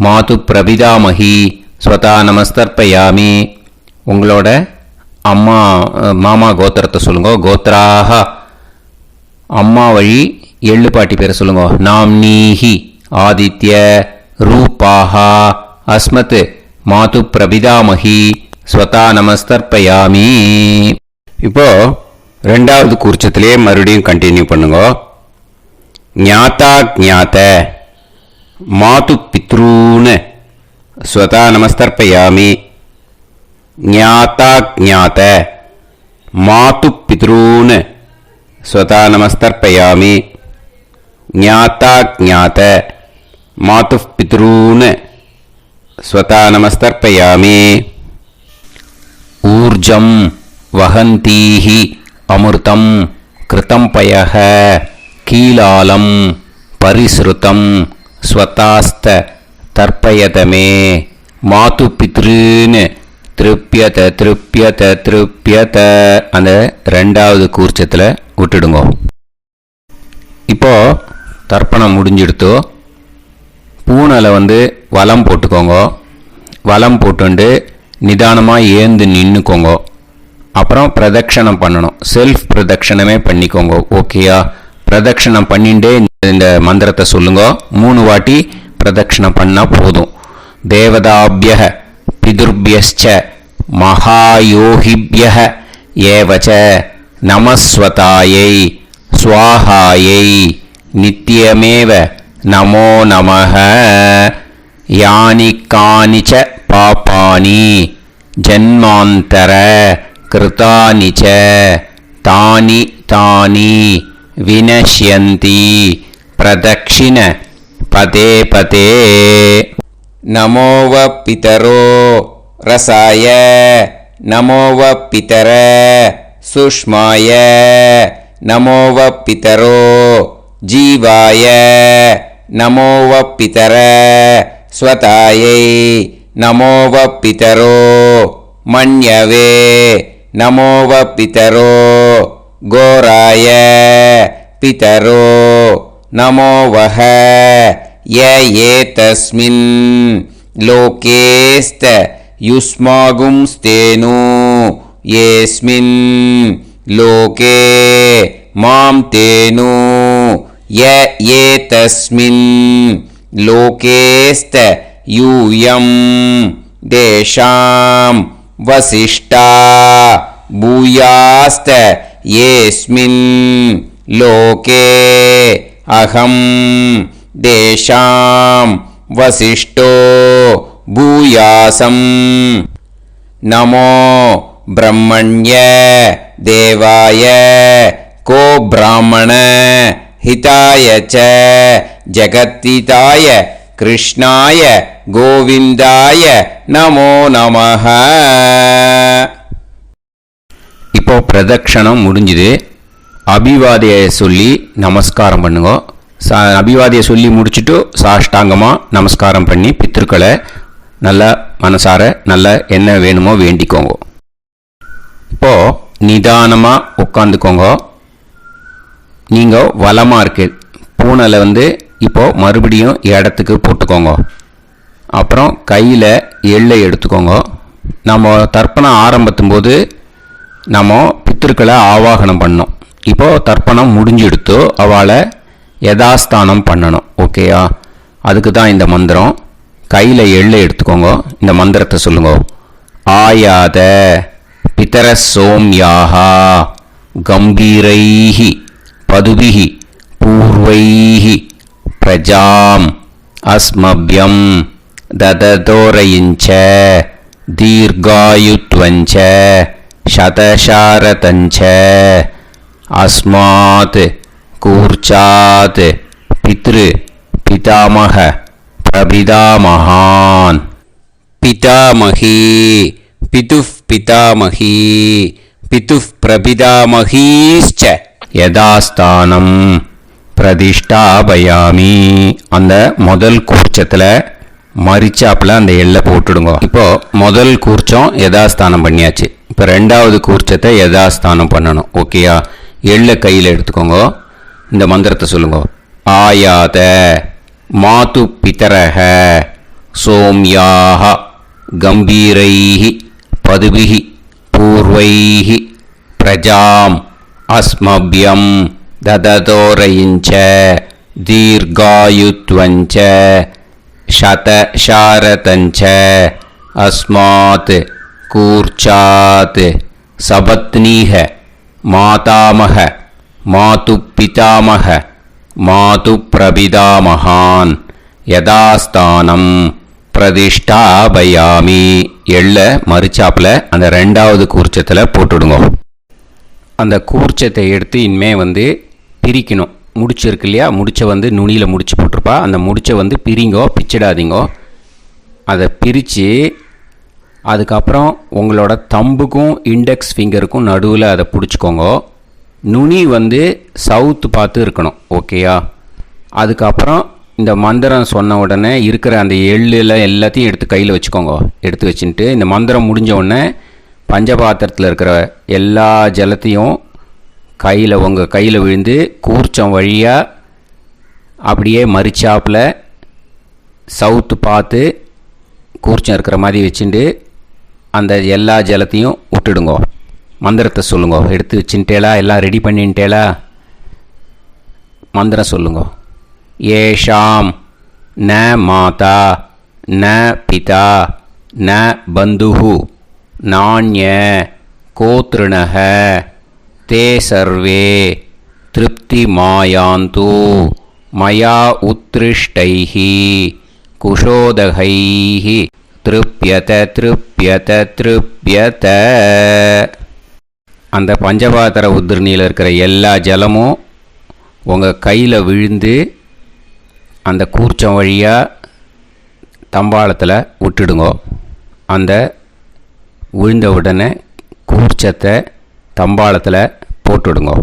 மாது பிரபிதாமஹி ஸ்வதா நமஸ்தர்ப்பயாமி. உங்களோட மாமா கோத்திரத்தை சொல்லுங்க. கோத்ராஹ அம்மா வழி எள்ளு பாட்டி பேரை சொல்லுங்க. நாம் நீஹி ஆதித்ய ரூபாஹா அஸ்மத் மாது பிரபிதாமஹி ஸ்வதா நமஸ்தர்ப்பயாமி. இப்போ ரெண்டாவது கூர்ச்சத்திலே மறுபடியும் கண்டினியூ பண்ணுங்க. ஞாதா ஞாத மாது பித்ரூன் ஸ்வதா நமஸ்தர்ப்பயாமி. ஞாதா ஞாத மாது பித்ரூன் ஸ்வதா நமஸ்தர்ப்பயாமி. ஞாதா ஞாத மாது பித்ரூன் ஸ்வதா நமஸ்தர்ப்பயாமி. ஊர்ஜம் வஹந்தீஹி அமிர்தம் கிருதம் பயஹ கீலாலம் பரிஸ்ருதம் ஸ்வதாஸ்த தர்ப்பயதமே மாது பித்ருன்னு திருப்பியத திருப்பியத திருப்பியத. அந்த ரெண்டாவது கூர்ச்சத்தில் விட்டுடுங்க. இப்போ தர்ப்பணம் முடிஞ்சிடுத்து. பூனலை வலம் போட்டுக்கோங்க. வலம் போட்டுண்டு நிதானமாக ஏந்து நின்றுக்கோங்க. அப்புறம் பிரதட்சணம் பண்ணணும். செல்ஃப் பிரதட்சணமே பண்ணிக்கோங்க. ஓகேயா? பிரதட்சணம் பண்ணிண்டே இந்த மந்திரத்தை சொல்லுங்க. 3 வாட்டி பிரதட்சணம் பண்ணால் போதும். தேவதாபிய பிதுர்பியஸ்ச மகாயோகிபிய ஏவச்ச நமஸ்வதாயை ஸ்வாஹாயை நித்யமேவ நமோ நமஹ. யானி கானிச்ச பாபானி ஜன்மாந்தர கிருதானி ச தானி தானி வினஷ்யந்தி பிரதக்ஷிண பதே பதே. நமோவ பிதரோ ரசாய நமோவ பிதர சுஷ்மாய நமோவ பிதரோ ஜீவாய நமோவ பிதர ஸ்வதாயை நமோவ பிதரோ மன்யவே நமோவ பிதரோ கோராய பிதரோ நமோவஹ ய ஏதஸ்மின் லோகேஸ்த யுஸ்மாகும்ஸ்தேனு ஏஸ்மின் லோகே மாம் தேனு ய ஏதஸ்மின் லோகேஸ்த யூயம் தேஷாம் வசிஷ்டா பூயாஸ்த ஏஸ்மின் லோகே அகம் தேஷாம் வசிஷ்டோ பூயாசம். நமோ பிரம்மண்ய தேவாய கோ பிராமண ஹிதாய ச ஜகத்திதாய கிருஷ்ணாய கோவிந்தாய நமோ நமஹ. இப்போ பிரதக்ஷணம் முடிஞ்சுது. அபிவாதியை சொல்லி நமஸ்காரம் பண்ணுங்க. அபிவாதியை சொல்லி முடிச்சுட்டு சாஷ்டாங்கமாக நமஸ்காரம் பண்ணி பித்திருக்களை நல்லா மனசார நல்லா என்ன வேணுமோ வேண்டிக்கோங்க. இப்போது நிதானமாக உட்காந்துக்கோங்க. நீங்கள் வலமாக இருக்கு பூனலை இப்போது மறுபடியும் இடத்துக்கு போட்டுக்கோங்க. அப்புறம் கையில் எள்ளை எடுத்துக்கோங்க. நம்ம தர்ப்பணம் ஆரம்பத்தும் போது நம்ம பித்திருக்களை ஆவாகனம் பண்ணோம். இப்போது தர்ப்பணம் முடிஞ்செடுத்து அவளை யதாஸ்தானம் பண்ணணும். ஓகேயா? அதுக்கு தான் இந்த மந்திரம். கையில் எள்ளை எடுத்துக்கோங்க. இந்த மந்திரத்தை சொல்லுங்க. ஆயாத பிதர சோம்யாஹா கம்பீரைஹி பதுபிஹி பூர்வைஹி பிரஜாம் அஸ்மப்யம் தததோரயிஞ்ச தீர்காயுத்வஞ்ச சதசாரதஞ்ச அஸ்மாத் கூர்ச்சாத் பித்ரு பிதாமக பிரபிதாமகான். பிதாமகி பிதுஃப் பிதாமகி பிதுஃப் பிரபிதாமகீஸ்ச யதாஸ்தானம் பிரதிஷ்டாபயாமி. அந்த முதல் கூர்ச்சத்தில் மரிச்சாப்பில் அந்த எல்லை போட்டுடுங்க. இப்போது முதல் கூர்ச்சம் யதாஸ்தானம் பண்ணியாச்சு. இப்போ ரெண்டாவது கூர்ச்சத்தை யதாஸ்தானம் பண்ணணும். ஓகேயா? எள்ளை கையில் எடுத்துக்கோங்க. இந்த மந்திரத்தை சொல்லுங்க. ஆயாத மாது பிதரஹ சோம்யாஹ கம்பீரைஹி பதுபிஹி பூர்வைஹி பிரஜாம் அஸ்மப்யம் தததோரயிஞ்ச தீர்காயுத்வஞ்ச சதசாரதஞ்ச அஸ்மாத் கூர்ச்சாத் சபத்னீஹ மாதாமக மாது பிதாமக மாது பிரபிதாமகான் யதாஸ்தானம் பிரதிஷ்டாபயாமி. எள்ள மரிச்சாப்பில் அந்த ரெண்டாவது கூர்ச்சத்தில் போட்டுடுங்க. அந்த கூர்ச்சத்தை எடுத்து இனிமே பிரிக்கணும். முடிச்சிருக்கு இல்லையா? முடிச்சை நுனியில் முடிச்சு போட்டிருப்பா. அந்த முடிச்சை பிரிங்கோ, பிச்சிடாதீங்கோ. அதை பிரித்து அதுக்கப்புறம் உங்களோட தம்புக்கும் இண்டெக்ஸ் ஃபிங்கருக்கும் நடுவில் அதை பிடிச்சிக்கோங்க. நுனி சவுத்து பார்த்து இருக்கணும். ஓகேயா? அதுக்கப்புறம் இந்த மந்திரம் சொன்ன உடனே இருக்கிற அந்த எள்ளில் எல்லாத்தையும் எடுத்து கையில் வச்சுக்கோங்க. எடுத்து வச்சுட்டு இந்த மந்திரம் முடிஞ்ச உடனே பஞ்சபாத்திரத்தில் இருக்கிற எல்லா ஜலத்தையும் உங்கள் கையில் விழுந்து கூர்ச்சம் வழியாக அப்படியே மரிச்சாப்பில் சவுத்து பார்த்து கூர்ச்சம் இருக்கிற மாதிரி வச்சுட்டு அந்த எல்லா ஜலத்தையும் விட்டுடுங்க. மந்திரத்தை சொல்லுங்க. எடுத்து வச்சுட்டேலா? எல்லாம் ரெடி பண்ணிட்டேலா? மந்திரம் சொல்லுங்க. ஏஷாம் ந மாதா ந பிதா ந பந்துஹு நாண்ய கோத்ருணஹ தே சர்வே திருப்தி மாயாந்து மயா உத்ருஷ்டைஹி குஷோதகைஹி திருப்யத திருப்யத திருப்யத. அந்த பஞ்சபாத்திர உதிரணியில் இருக்கிற எல்லா ஜலமும் உங்கள் கையில் விழுந்து அந்த கூர்ச்சம் வழியாக தம்பாளத்தில் விட்டுடுங்கோ. அந்த விழுந்த உடனே கூர்ச்சத்தை தம்பாளத்தில் போட்டுடுங்கோ.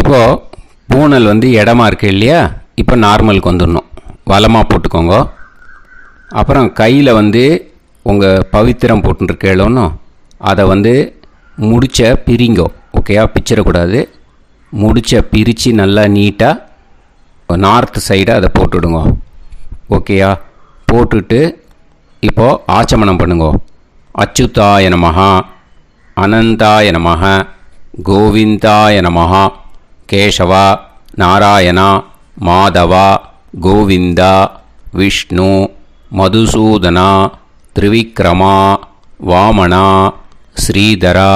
இப்போது பூனல் இடமா இருக்கு இல்லையா, இப்போ நார்மலுக்கு வந்துடணும். வலமாக போட்டுக்கோங்க. அப்புறம் கையில் உங்கள் பவித்திரம் போட்டுருக்கேளோன்னு அதை முடிச்ச பிரிங்கோ. ஓகேயா, பிச்சிடக்கூடாது. முடிச்ச பிரித்து நல்லா நீட்டாக நார்த் சைடை அதை போட்டுவிடுங்க. ஓகேயா, போட்டுட்டு இப்போது ஆச்சமனம் பண்ணுங்கோ. அச்சுதாய நமஹ, அனந்தாய நமஹ, கோவிந்தாய நமஹ, கேசவா, நாராயணா, மாதவா, கோவிந்தா, விஷ்ணு, மதுசூதனா, திரிவிக்ரமா, வாமனா, ஸ்ரீதரா,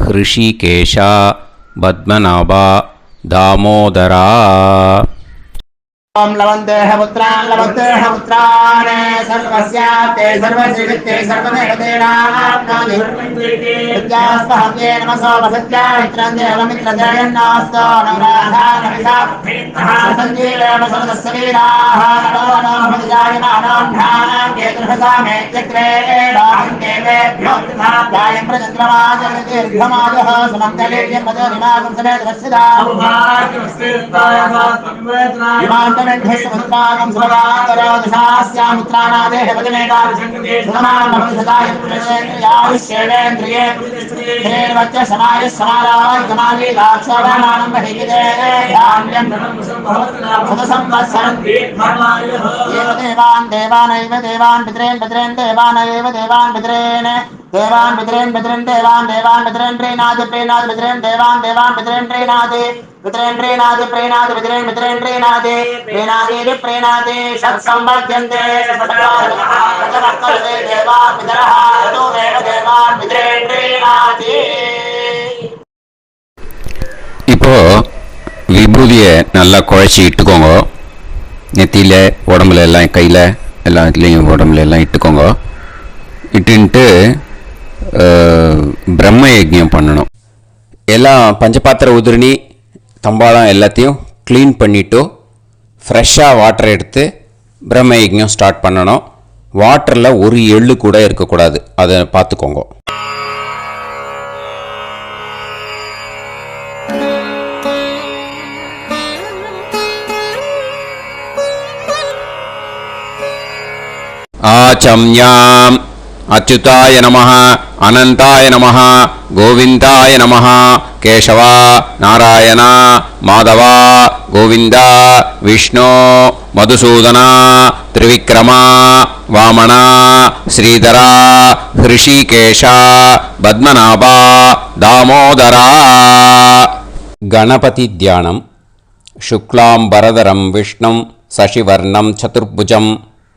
ஹிருஷிகேஷா, பத்மநாபா, தாமோதரா. ओम लवन्तेह पुत्रान् लवन्तेह पुत्रान् सर्वस्याप्ते सर्वश्रीवित्ते सर्वदेवतेनाप्नोति विद्यास्पहव्ये नमसो वसत्या मित्रं देवमित्रजयन्नास्तो नवराधानविषाभ्येत्तः सञ्जीवेन सर्वस्वीराः नमो नमः विजायमानोऽन्धानां केतुर्हसामेत्यग्रे देवेभ्यो गायं प्रचन्द्रमाजनिर्घमाजः सुमङ्गलेर्यं मदोनिमागं समेतरस्यदा इमान्तमेभ्यस्तमुत्पादं सुभगान्तरो दशास्यामित्राणादेः वदनेकाभिषङ्कृते सुमानमभिषदाय पुरुषेन्द्रियायुष्येवेन्द्रिये हेर्वच्च समायः समाराय कमाली दाक्षाभामानं महिगिदे धान्यं सदसंवत्सरं एव देवान् देवानैव देवान् पितॄन् पितॄन् देवानैव देवान् पितॄन् देवान् पितॄन् पितॄन् देवान् देवान् पितॄन् प्रीणाति प्रीणाति पितॄन् देवान् देवान् पितॄन् प्रीणाति पितॄन् प्रीणाति प्रीणाति पितॄन् पितॄन् प्रीणाति प्रीणाति प्रीणाति षट्संवर्ध्यन्ते षट्वर्तते देवान् पितरः ततोमेव देवान् पितॄन् प्रीणाति. இப்போ விபூதியை நல்லா குழச்சி இட்டுக்கோங்க. நெத்தியில், உடம்புல எல்லாம், கையில் எல்லாம் இதுலேயும் உடம்புல எல்லாம் இட்டுக்கோங்க. இட்டுன்ட்டு பிரம்ம யஜ்ஞம் பண்ணணும். எல்லாம் பஞ்சபாத்திர உதிரணி தம்பாளம் எல்லாத்தையும் க்ளீன் பண்ணிவிட்டு ஃப்ரெஷ்ஷாக வாட்டர் எடுத்து பிரம்ம யஜ்ஞம் ஸ்டார்ட் பண்ணணும். வாட்டரில் ஒரு எள்ளு கூட இருக்கக்கூடாது, அதை பார்த்துக்கோங்க. ஆச்சம்யாம் அச்சுதாய நமஹ, அனந்தாய நமஹ, கோவிந்தாய நமஹ, கேசவா, நாராயணா, மாதவா, கோவிந்தா, விஷ்ணு, மதுசூதனா, திரிவிக்ரமா, வாமனா, ஸ்ரீதரா, ஹிருஷிகேஷா, பத்மநாபா, தாமோதரா. கணபதி தியானம். शुक्लांबरधरं विष्णुं शशिवर्णं चतुर्भुजं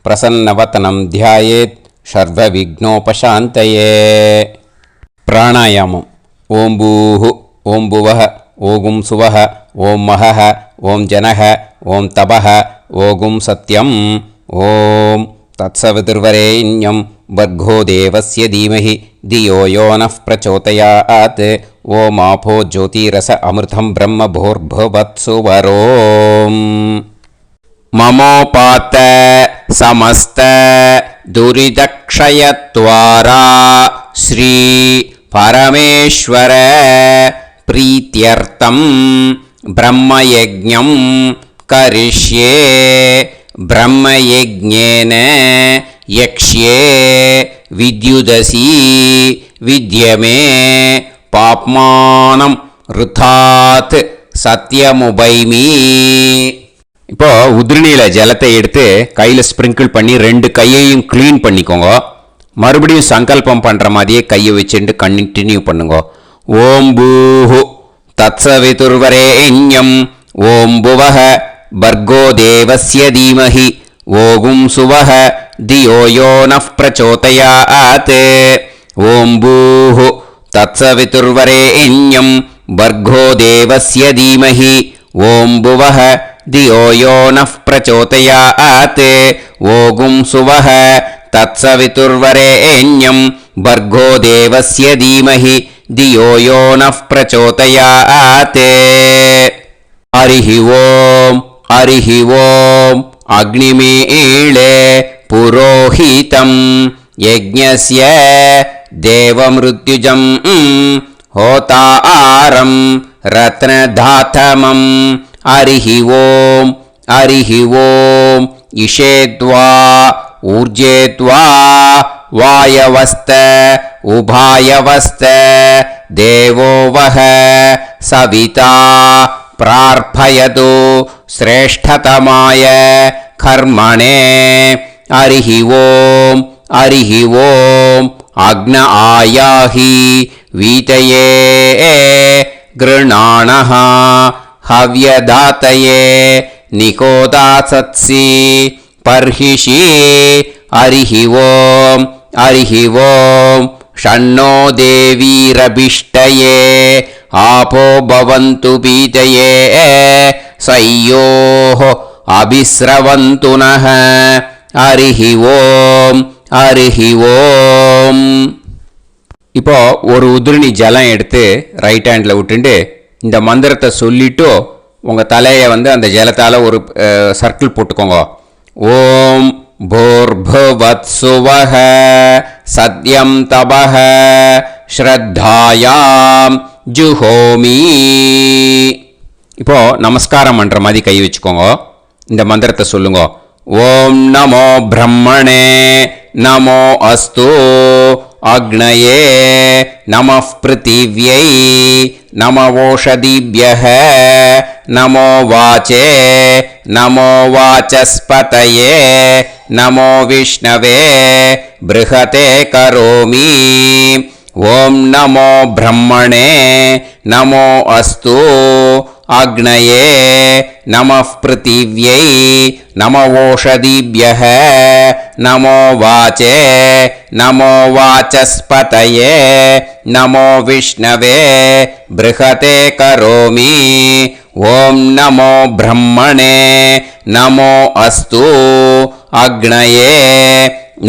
प्रसन्नवदनं ध्यायेत् सर्वविघ्नोपशान्तये. प्राणायामम्. ओं भूः, ओं भुवः, ओं सुवः, ओं महः, ओं जनः, ओं तपः, ओं सत्यम्. ओं तत्सवितुर्वरेण्यं भर्गो देवस्य धीमहि धियो यो नः प्रचोदयात्. ओम आपो ज्योतिरस अमृतं ब्रह्म भूर्भुवत्सु वरोम्. ममोपात समस्त दुरितक्षयत्वारा श्री परमेश्वर प्रीत्यर्थं ब्रह्मयज्ञं करिष्ये. ब्रह्मयज्ञेन यक्ष्ये विद्युदसी विद्यमे பாப்மானம் ருத்தாத் சத்யமுபைமி. இப்போ உதிரணியில் ஜலத்தை எடுத்து கையில் ஸ்ப்ரிங்கிள் பண்ணி 2 கையையும் க்ளீன் பண்ணிக்கோங்க. மறுபடியும் சங்கல்பம் பண்ணுற மாதிரியே கையை வச்சுட்டு கண்டினியூ பண்ணுங்க. ஓம் பூஹு தத்சவிதுர்வரேண்யம் ஓம் புவஹ பர்கோ தேவஸ்ய தீமஹி ஓகும் சுவஹ தியோ யோ நஃப் பிரச்சோதயாத். ஓம் பூஹு तत्सवितुर्वरेण्यं भर्गो देवस्य धीमहि ओं भुवः धियो यो नः प्रचोदयात्. ओगुं सुवः तत्सवितुर्वरेण्यं भर्गो देवस्य धीमहि धियो यो नः प्रचोदयात् हरिः ओम् अग्निमीळे पुरोहितं यज्ञस्य देवमृत्युजं होतारं रत्नधातमं हरिः ओम् इषेद्वा ऊर्जेद्वा वायवस्त उभायवस्त देवो वः सविता प्रार्थयतु श्रेष्ठतमाय कर्मणे हरिः ओम् अग्न आयाहि वीतये गृणाणः हव्यदातये निकोदासत्सि पर्हिषि हरिः ओम् षण्णो देवीरभिष्टये आपो भवन्तु पीतये सयोः अभिस्रवन्तु नः हरिः ओम् இப்போ ஒரு உதிரணி ஜலம் எடுத்து ரைட் ஹேண்டில் விட்டுட்டு இந்த மந்திரத்தை சொல்லிட்டு உங்கள் தலையை வந்து அந்த ஜலத்தால் ஒரு சர்க்கிள் போட்டுக்கோங்க. ஓம் भूर्भुवत्सुवः सत्यं तपः ஸ்ரத்தாயாம் ஜுஹோமி. இப்போ நமஸ்காரம் பண்ணுற மாதிரி கை வச்சுக்கோங்க. இந்த மந்திரத்தை சொல்லுங்க. ஓம் நமோ பிரம்மணே நமோ அஸ்து அக்னயே நமः பிருத்திவ்யை நமோ ஓஷதிभ्यः நமோ வாச்சே நமோ வாசஸ்பதயே நமோ விஷ்ணவே ப்ருஹதே கரோமி. ஓம் நமோ பிரம்மணே நமோ அஸ்து அக்னயே நமः பிருத்திவ்யை நமோ ஓஷதிभ्यः நமோ வாச்சே நமோ வாசஸ்பதயே நமோ விஷ்ணவே ப்ருஹதே கரோமி. ஓம் நமோ பிரம்மணே நமோ அஸ்து அக்னயே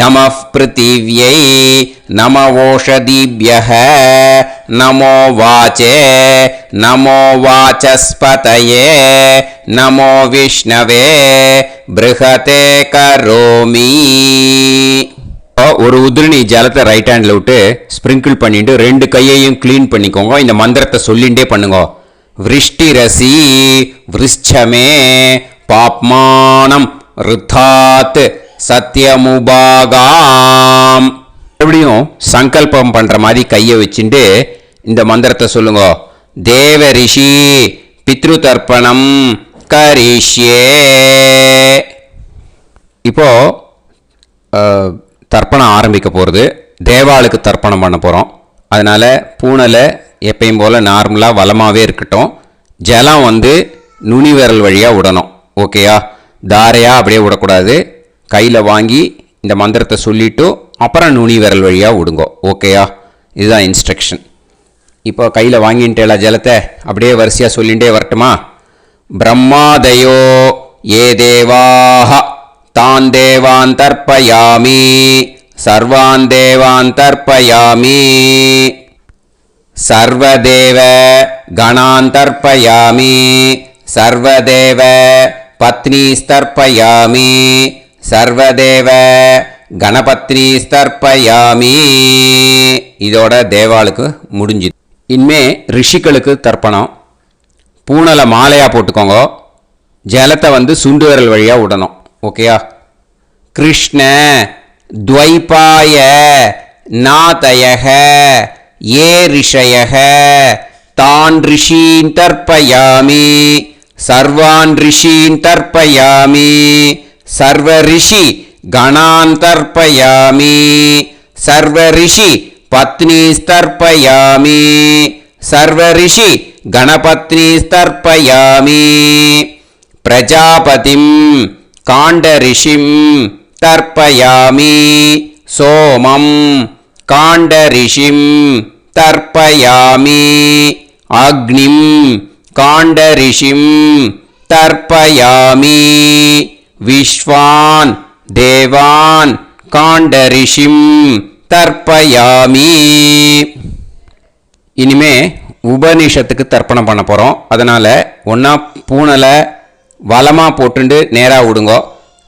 நமः பிருத்திவ்யை நமோ ஓஷதிभ्यः நமோ வாச்சே நமோ வாசஸ்பதயே நமோ விஷ்ணவே ப்ருஹதே கரோமி. ஒரு உதிரணி ஜலத்தை ரைட் ஹேண்டில் விட்டு ஸ்ப்ரிங்கிள் பண்ணிட்டு ரெண்டு கையையும் க்ளீன் பண்ணிக்கோங்க. இந்த மந்திரத்தை சொல்லிகிட்டே பண்ணுங்க. விருஷ்டிரசி விருஷ்சமே பாப்மானம் ருத்தாத் சத்யமுபாகாம். மறுபடியும் சங்கல்பம் பண்ணுற மாதிரி கையை வச்சுட்டு இந்த மந்திரத்தை சொல்லுங்க. தேவ ரிஷி பித்ரு தர்ப்பணம் கரிஷ்யே. இப்போ தர்ப்பணம் ஆரம்பிக்க போகிறது. தேவாளுக்கு தர்ப்பணம் பண்ண போகிறோம். அதனால் பூனலை எப்பயும் போல் நார்மலாக வளமாகவே இருக்கட்டும். ஜலம் வந்து நுனி விரல் வழியாக விடணும். ஓகேயா? தாரையாக அப்படியே விடக்கூடாது. கையில் வாங்கி இந்த மந்திரத்தை சொல்லிவிட்டு அப்புறம் நுனி விரல் வழியாக விடுங்கோ. ஓகேயா? இதுதான் இன்ஸ்ட்ரக்ஷன். இப்போ கையில் வாங்கிட்டேல ஜலத்தை அப்படியே வரிசையாக சொல்லிகிட்டே வரட்டுமா? பிரம்மாதயோ ஏ தேவாஹ தான் தேவான் தர்ப்பயாமி சர்வான் தேவான் தர்ப்பயாமி சர்வதேவ கணான் தர்ப்பயாமி சர்வதேவ பத்னீஸ்தர்ப்பயாமி சர்வதேவ கணபத்னீஸ்தர்ப்பயாமி. இதோட தேவாளுக்கு முடிஞ்சுது. இனிமே ரிஷிகளுக்கு தர்ப்பணம். பூனலை மாலையாக போட்டுக்கோங்க. ஜலத்தை வந்து சுண்டு விரல் வழியாக விடணும். ஓகேயா? கிருஷ்ண துவைபாய நாதயக ஏ ரிஷயக தான் ரிஷீன் தர்ப்பயாமி சர்வான் ரிஷீன் தர்ப்பயாமி சர்வ ரிஷி கணான் தர்ப்பயாமி சர்வ ரிஷி பத்னீஸ்தர்ப்பயாமி சர்வ ரிஷி கணபத்னீஸ்தர்ப்பயாமி பிரஜாபதிம் காண்டரிஷிம் தர்ப்பயாமி சோமம் காண்டரிஷிம் தர்ப்பயாமி அக்னிம் காண்டரிஷிம் தர்ப்பயாமி விஸ்வான் தேவான் காண்டரிஷிம் தர்ப்பயாமி. இனிமே உபநிஷத்துக்கு தர்ப்பணம் பண்ண போகிறோம். அதனால் ஒன்றா பூனலை வலமாக போட்டுண்டு நேராக விடுங்கோ,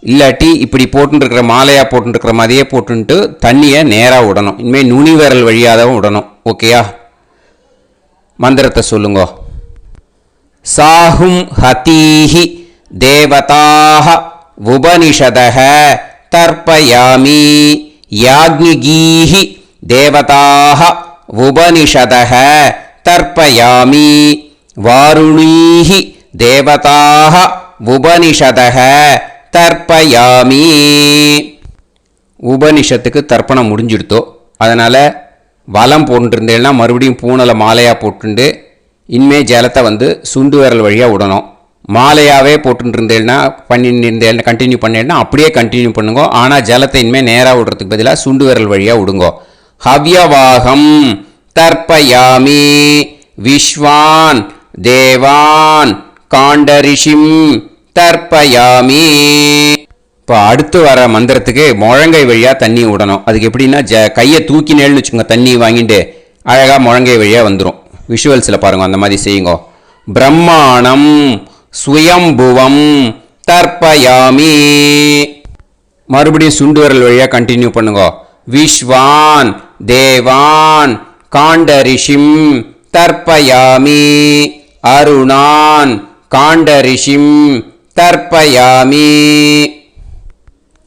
இல்லாட்டி இப்படி போட்டுருக்கிற மாலையாக போட்டுருக்கிற மாதிரியே போட்டுன்ட்டு தண்ணியை நேராக விடணும். இனிமேல் நுனி விரல் வழியாக தான் விடணும். ஓகேயா? மந்திரத்தை சொல்லுங்கோ. சாஹும் ஹதீஹி தேவதாக உபனிஷதः தர்ப்பயாமி யாக்ஞிகீஹி தேவதாக உபனிஷதः தர்ப்பயாமி வாருணீஹி தேவதாக உபனிஷதः தர்ப்பயாமி. உபனிஷத்துக்கு தர்ப்பணம் முடிஞ்சிடுத்தோ, அதனால் வலம் போட்டுருந்தேன்னா மறுபடியும் பூனலை மாலையாக போட்டுண்டு இனிமே ஜலத்தை வந்து சுண்டு விரல் வழியாக விடணும். மாலையாகவே போட்டுருந்தேன்னா பண்ணிருந்தேன் கண்டினியூ பண்ணேன்னா அப்படியே கண்டினியூ பண்ணுங்க. ஆனால் ஜலத்தை இனிமேல் நேராக விடுறதுக்கு பதிலாக சுண்டு விரல் வழியாக விடுங்கோ. ஹவ்யவாகம் தர்ப்பயாமி விஸ்வான் தேவான் காண்டரிஷிம் தர்ப்பயாமி. இப்போ அடுத்து வர மந்திரத்துக்கு முழங்கை வழியாக தண்ணி விடணும். அதுக்கு எப்படின்னா கையை தூக்கினேன்னு வச்சுக்கோங்க, தண்ணி வாங்கிட்டு அழகாக முழங்கை வழியாக வந்துடும். விஷுவல்ஸில் பாருங்கள், அந்த மாதிரி செய்யுங்கோ. பிரம்மாணம் சுயம்புவம் தர்ப்பயாமி. மறுபடியும் சுண்டு விரல் வழியாக கண்டினியூ பண்ணுங்க. விஸ்வான் தேவான் காண்டரிஷிம் தர்ப்பயாமி அருணான் காண்டரிஷிம் தர்ப்பயாமி.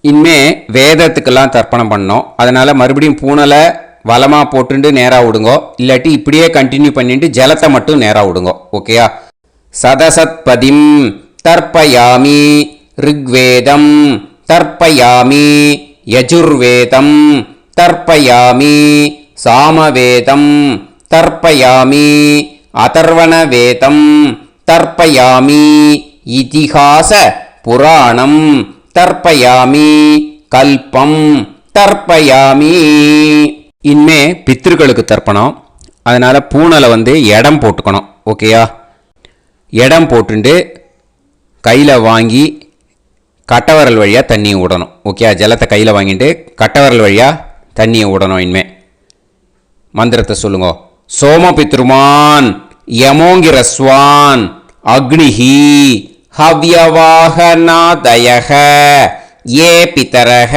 இனிமே வேதத்துக்கெல்லாம் தர்ப்பணம் பண்ணோம். அதனால் மறுபடியும் பூனலை வலமாக போட்டுட்டு நேராக விடுங்கோ, இல்லாட்டி இப்படியே கண்டினியூ பண்ணிட்டு ஜலத்தை மட்டும் நேராக விடுங்கோ. ஓகேயா? சதசத்பதிம் தர்ப்பயாமி ரிக்வேதம் தர்ப்பயாமி யஜுர்வேதம் தர்ப்பயாமி சாமவேதம் தர்ப்பயாமி அதர்வணவேதம் தர்ப்பயாமி இதிஹாச புராணம் தர்ப்பயாமி கல்பம் தர்ப்பயாமி. இனிமே பித்ருக்களுக்கு தர்ப்பணம். அதனால் பூனலை வந்து இடம் போட்டுக்கணும். ஓகேயா? இடம் போட்டுண்டு கையில் வாங்கி கட்டவரல் வழியாக தண்ணியை விடணும். ஓகே? ஜலத்தை கையில் வாங்கிட்டு கட்டவரல் வழியாக தண்ணியை விடணும். இனிமே மந்திரத்தை சொல்லுங்க. சோமபித்ருமான் யமோங்கிரஸ்வான் அக்னிஹி ஹவ்யவாகநாதயக ஏ பிதரக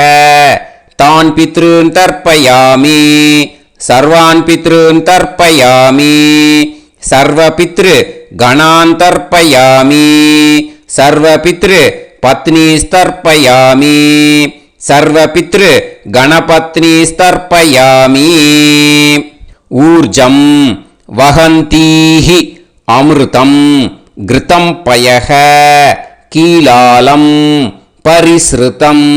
தான் பித்ருன் தர்ப்பயாமி சர்வான் பித்ருன் தர்ப்பயாமி சர்வபித்ரு கணான் தர்ப்பயாமி சர்வபித்ரு பத்னிஸ்தர்ப்பயாமி சர்வபித்ரு கணபத்னிஸ்தர்ப்பயாமி. ஊர்ஜம் வஹந்தீஹி அமிர்தம் கிருதம் பயக கீலாலம் பரிஸ்ருதம்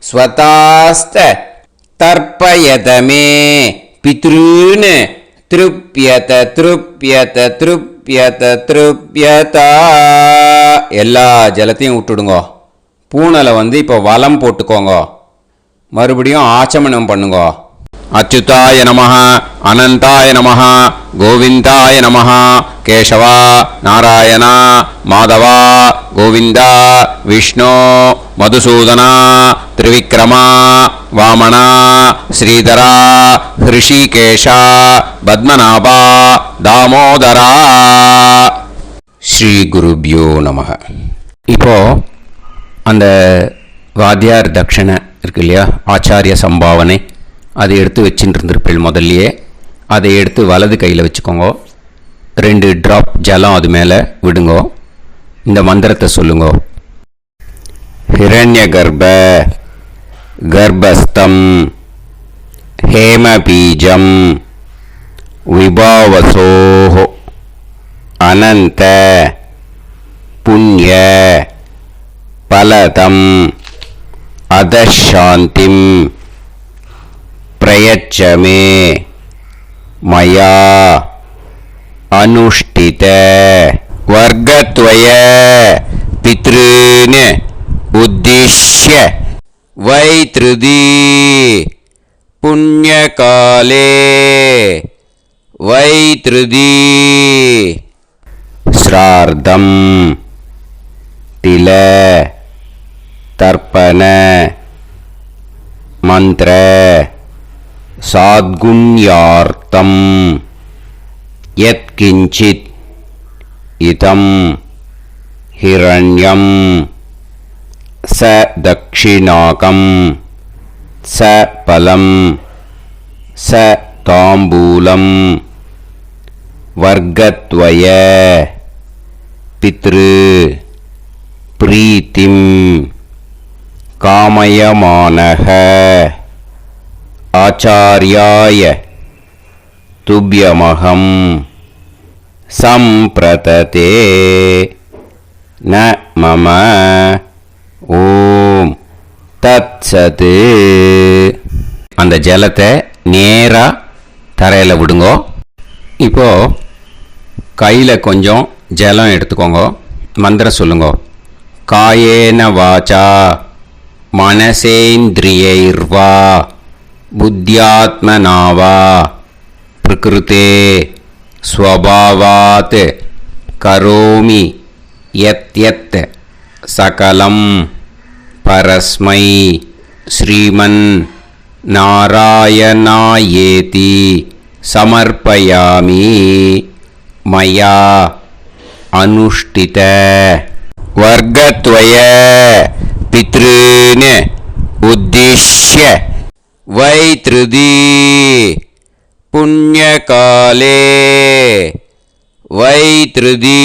ஸ்வதாஸ்த தர்ப்பயதமே பித்ருன் திருப்யத திருப்யத திருப்யத திருப்யதா. எல்லா ஜலத்தையும் விட்டுடுங்கோ. பூனலை வந்து இப்போ வலம் போட்டுக்கோங்க. மறுபடியும் ஆச்சமனம் பண்ணுங்க. அச்சுதாய நமஹ அனந்தாய நமஹ கோவிந்தாய நமஹ கேசவா நாராயணா மாதவா கோவிந்தா விஷ்ணு மதுசூதனா திரிவிக்ரமா வாமனா ஸ்ரீதரா ஹிருஷிகேஷா பத்மநாபா தாமோதரா. ஸ்ரீ குருப்யோ நமஹ. இப்போது அந்த வாத்தியார் தட்சணை இருக்கு இல்லையா, ஆச்சாரிய சம்பாவனை, அதை எடுத்து வச்சுட்டு இருந்திருப்பேன் முதல்லையே. அதை எடுத்து வலது கையில் வச்சுக்கோங்க. 2 ட்ராப் ஜலம் அது மேலே விடுங்கோ. இந்த மந்திரத்தை சொல்லுங்கோ. ஹிரண்ய கர்ப்ப கர்ப்பஸ்தம் ஹேமபீஜம் விபாவசோஹோ அனந்த புண்ணிய பலதம் அதசாந்திம் பிரயச்சமே மயா அனுஷ்டித வர்க்கத்வய பித்ருன் உத்திஷ்ய வைத்ருதி புண்ணியகாலே வைத்ருதி ஸ்ரார்த்தம் தில தர்ப்பண மந்திர சாத்குண்யார்த்தம் यत्किञ्चित् इदं हिरण्यं स दक्षिणाकं स फलं स ताम्बूलं वर्गद्वय पितृ प्रीतिं कामयमानः आचार्याय तुभ्यमहं सम्प्रतते न मम ஓம் தத்சது. அந்த ஜலத்தை நேராக தரையில் விடுங்கோ. இப்போது கையில் கொஞ்சம் ஜலம் எடுத்துக்கோங்க. மந்திரம் சொல்லுங்க. காயேன வாச்சா மனசேந்திரியைர்வா புத்தியாத்மனாவா பிரகிருதே ஸ்வபாவாத் கரோமி யத் யத் சகலம் பரஸ்மை ஸ்ரீமன் நாராயணாயேதி சமர்ப்பயாமி மயா அனுஷ்டித வர்க்கத்வய பித்ருன் உத்திஷ்ய வைத்ருதி புண்ணியகாலே வைத்ருதி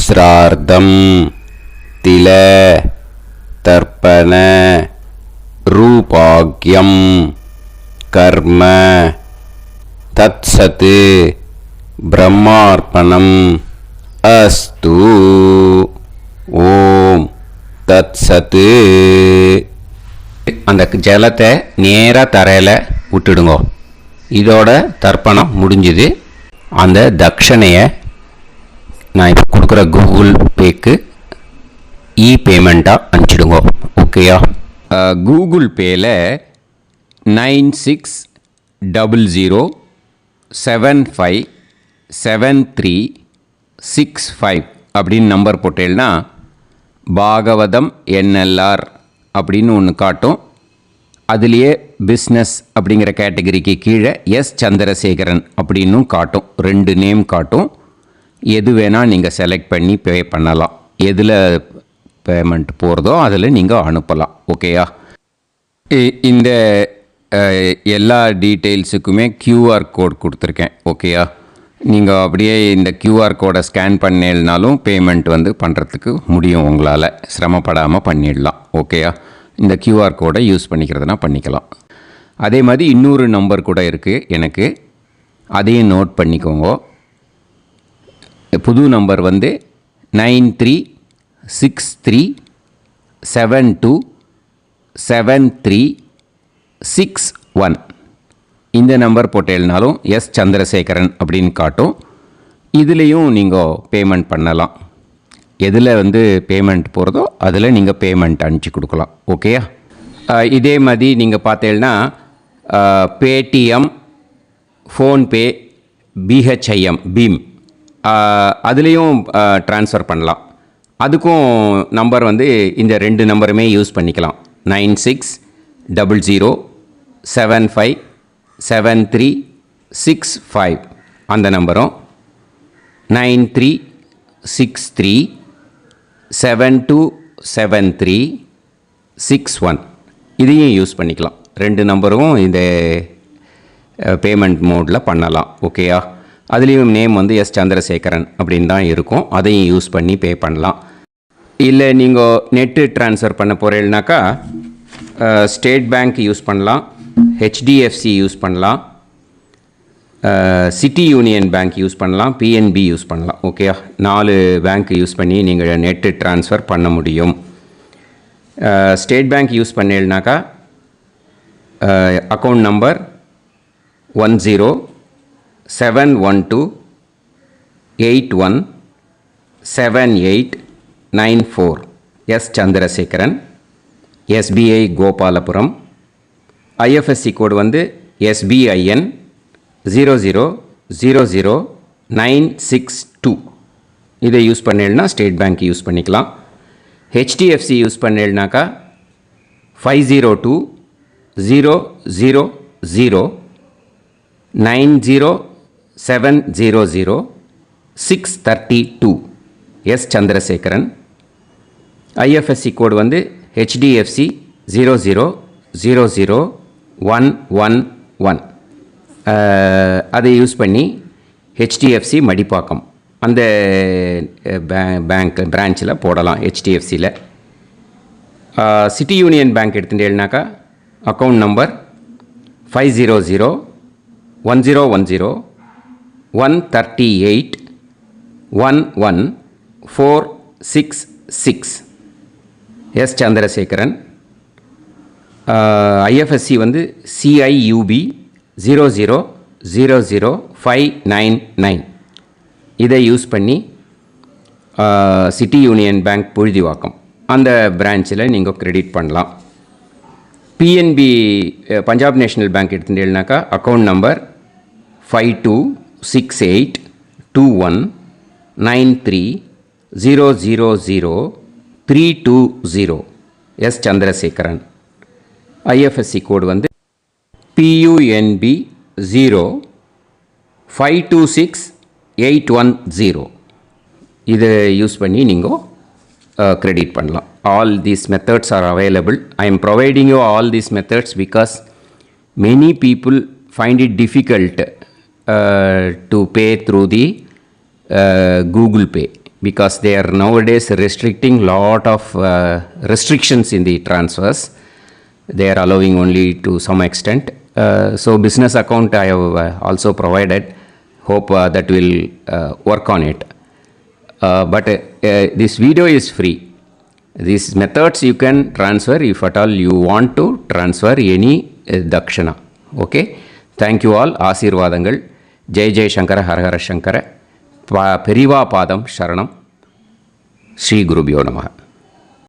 ஸ்ரார்த்தம் தில தர்ப்பண ரூபாக்யம் கர்ம தத்சத் பிரம்மார்ப்பணம் அஸ்து. ஓம் தத்சத். அந்த ஜலத்தை நேராக தரையில் விட்டுடுங்க. இதோட தர்ப்பணம் முடிஞ்சுது. அந்த தட்சணையை நான் இப்போ கொடுக்குற கூகுள் பேக்கு பேமெண்ட்டாக அனுப்பிச்சிடுங்க. ஓகேயா? கூகுள் பேயில் 9600757365 அப்படின்னு நம்பர் போட்டேன்னா பாகவதம் NLR அப்படின்னு ஒன்று காட்டும். அதுலேயே பிஸ்னஸ் அப்படிங்கிற கேட்டகரிக்கு கீழே எஸ் சந்திரசேகரன் அப்படின்னும் காட்டும். 2 நேம் காட்டும். எது வேணால் நீங்கள் செலக்ட் பண்ணி பே பண்ணலாம். எதில் பேமெண்ட் போகிறதோ அதில் நீங்கள் அனுப்பலாம். ஓகேயா? இந்த எல்லா டீட்டெயில்ஸுக்குமே QR கோட் கொடுத்துருக்கேன். ஓகேயா? நீங்கள் அப்படியே இந்த QR கோடை ஸ்கேன் பண்ணேன்னாலும் பேமெண்ட் வந்து பண்ணுறதுக்கு முடியும். உங்களால் சிரமப்படாமல் பண்ணிடலாம். ஓகேயா? இந்த QR கோடை யூஸ் பண்ணிக்கிறதுனா பண்ணிக்கலாம். அதே மாதிரி இன்னொரு நம்பர் கூட இருக்குது எனக்கு. அதையும் நோட் பண்ணிக்கோங்க. புது நம்பர் வந்து 9363727361. இந்த நம்பர் போட்டேல்னாலும் எஸ் சந்திரசேகரன் அப்படின்னு காட்டும். இதுலேயும் நீங்கள் பேமெண்ட் பண்ணலாம். எதில் வந்து பேமெண்ட் போகிறதோ அதில் நீங்கள் பேமெண்ட் அனுப்பிச்சி கொடுக்கலாம். ஓகேயா? இதே மாதிரி நீங்கள் பார்த்தேன்னா பேடிஎம், ஃபோன்பே, பிஹெச்ஐஎம், பீம் அதுலேயும் ட்ரான்ஸ்ஃபர் பண்ணலாம். அதுக்கும் நம்பர் வந்து இந்த 2 நம்பருமே யூஸ் பண்ணிக்கலாம். 9600757365 அந்த நம்பரும் 9363727361 இதையும் யூஸ் பண்ணிக்கலாம். 2 நம்பரும் இந்த பேமெண்ட் மோடில் பண்ணலாம். ஓகேயா? அதுலேயும் நேம் வந்து எஸ் சந்திரசேகரன் அப்படின்னு தான் இருக்கும். அதையும் யூஸ் பண்ணி பே பண்ணலாம். இல்லை நீங்கள் நெட்டு ட்ரான்ஸ்ஃபர் பண்ண போகிறீங்கனாக்கா ஸ்டேட் பேங்க் யூஸ் பண்ணலாம், HDFC யூஸ் பண்ணலாம், சிட்டி யூனியன் பேங்க் யூஸ் பண்ணலாம், PNB யூஸ் பண்ணலாம். ஓகேயா? 4 பேங்க் யூஸ் பண்ணி நீங்கள் நெட்டு ட்ரான்ஸ்ஃபர் பண்ண முடியும். ஸ்டேட் பேங்க் யூஸ் பண்ணீங்கனாக்கா account number 10712817894 S Chandrasekaran, SBI Gopalapuram. IFSC code வந்து SBIN 0000962. இதை யூஸ் பண்ணேன்னா ஸ்டேட் பேங்க் யூஸ் பண்ணிக்கலாம். HDFC யூஸ் பண்ணேன்னாக்கா 50200090 700-632 எஸ் சந்திரசேகரன். ஐஎஃப்எஸ்சி கோடு வந்து HDFC 0000111. அதை யூஸ் பண்ணி HDFC மடிப்பாக்கம் அந்த பேங்க் பிரான்ச்சில் போடலாம். HDFCயில் சிட்டி யூனியன் பேங்க் எடுத்துட்டேன்னாக்கா account number 500-1010-138-11466 S Chandrasekaran. IFSC வந்து CIUB 0000599. இதை யூஸ் பண்ணி சிட்டி யூனியன் பேங்க் புழுதிவாக்கம் அந்த பிரான்ச்சில் நீங்கள் கிரெடிட் பண்ணலாம். PNB பஞ்சாப் நேஷ்னல் பேங்க் எடுத்துட்டேன்னாக்கா account number 52682193000320 S Chandrasekaran. IFSC code வந்து PUNB 0526810. இதை யூஸ் பண்ணி நீங்கள் கிரெடிட் பண்ணலாம். All these methods are available. I am providing you all these methods because many people find it difficult to pay through the Google Pay because they are nowadays restricting lot of restrictions in the transfers. They are allowing only to some extent. So business account I have also provided. Hope that will work on it. But this video is free. These methods you can transfer if at all you want to transfer any dakshana. Okay. Thank you all. ஆசீர்வாதங்கள். ஜெய் ஜெய் சங்கர ஹரஹர சங்கர. பெரிவா பாதம் சரணம். ஸ்ரீ குருபியோ நமஹ.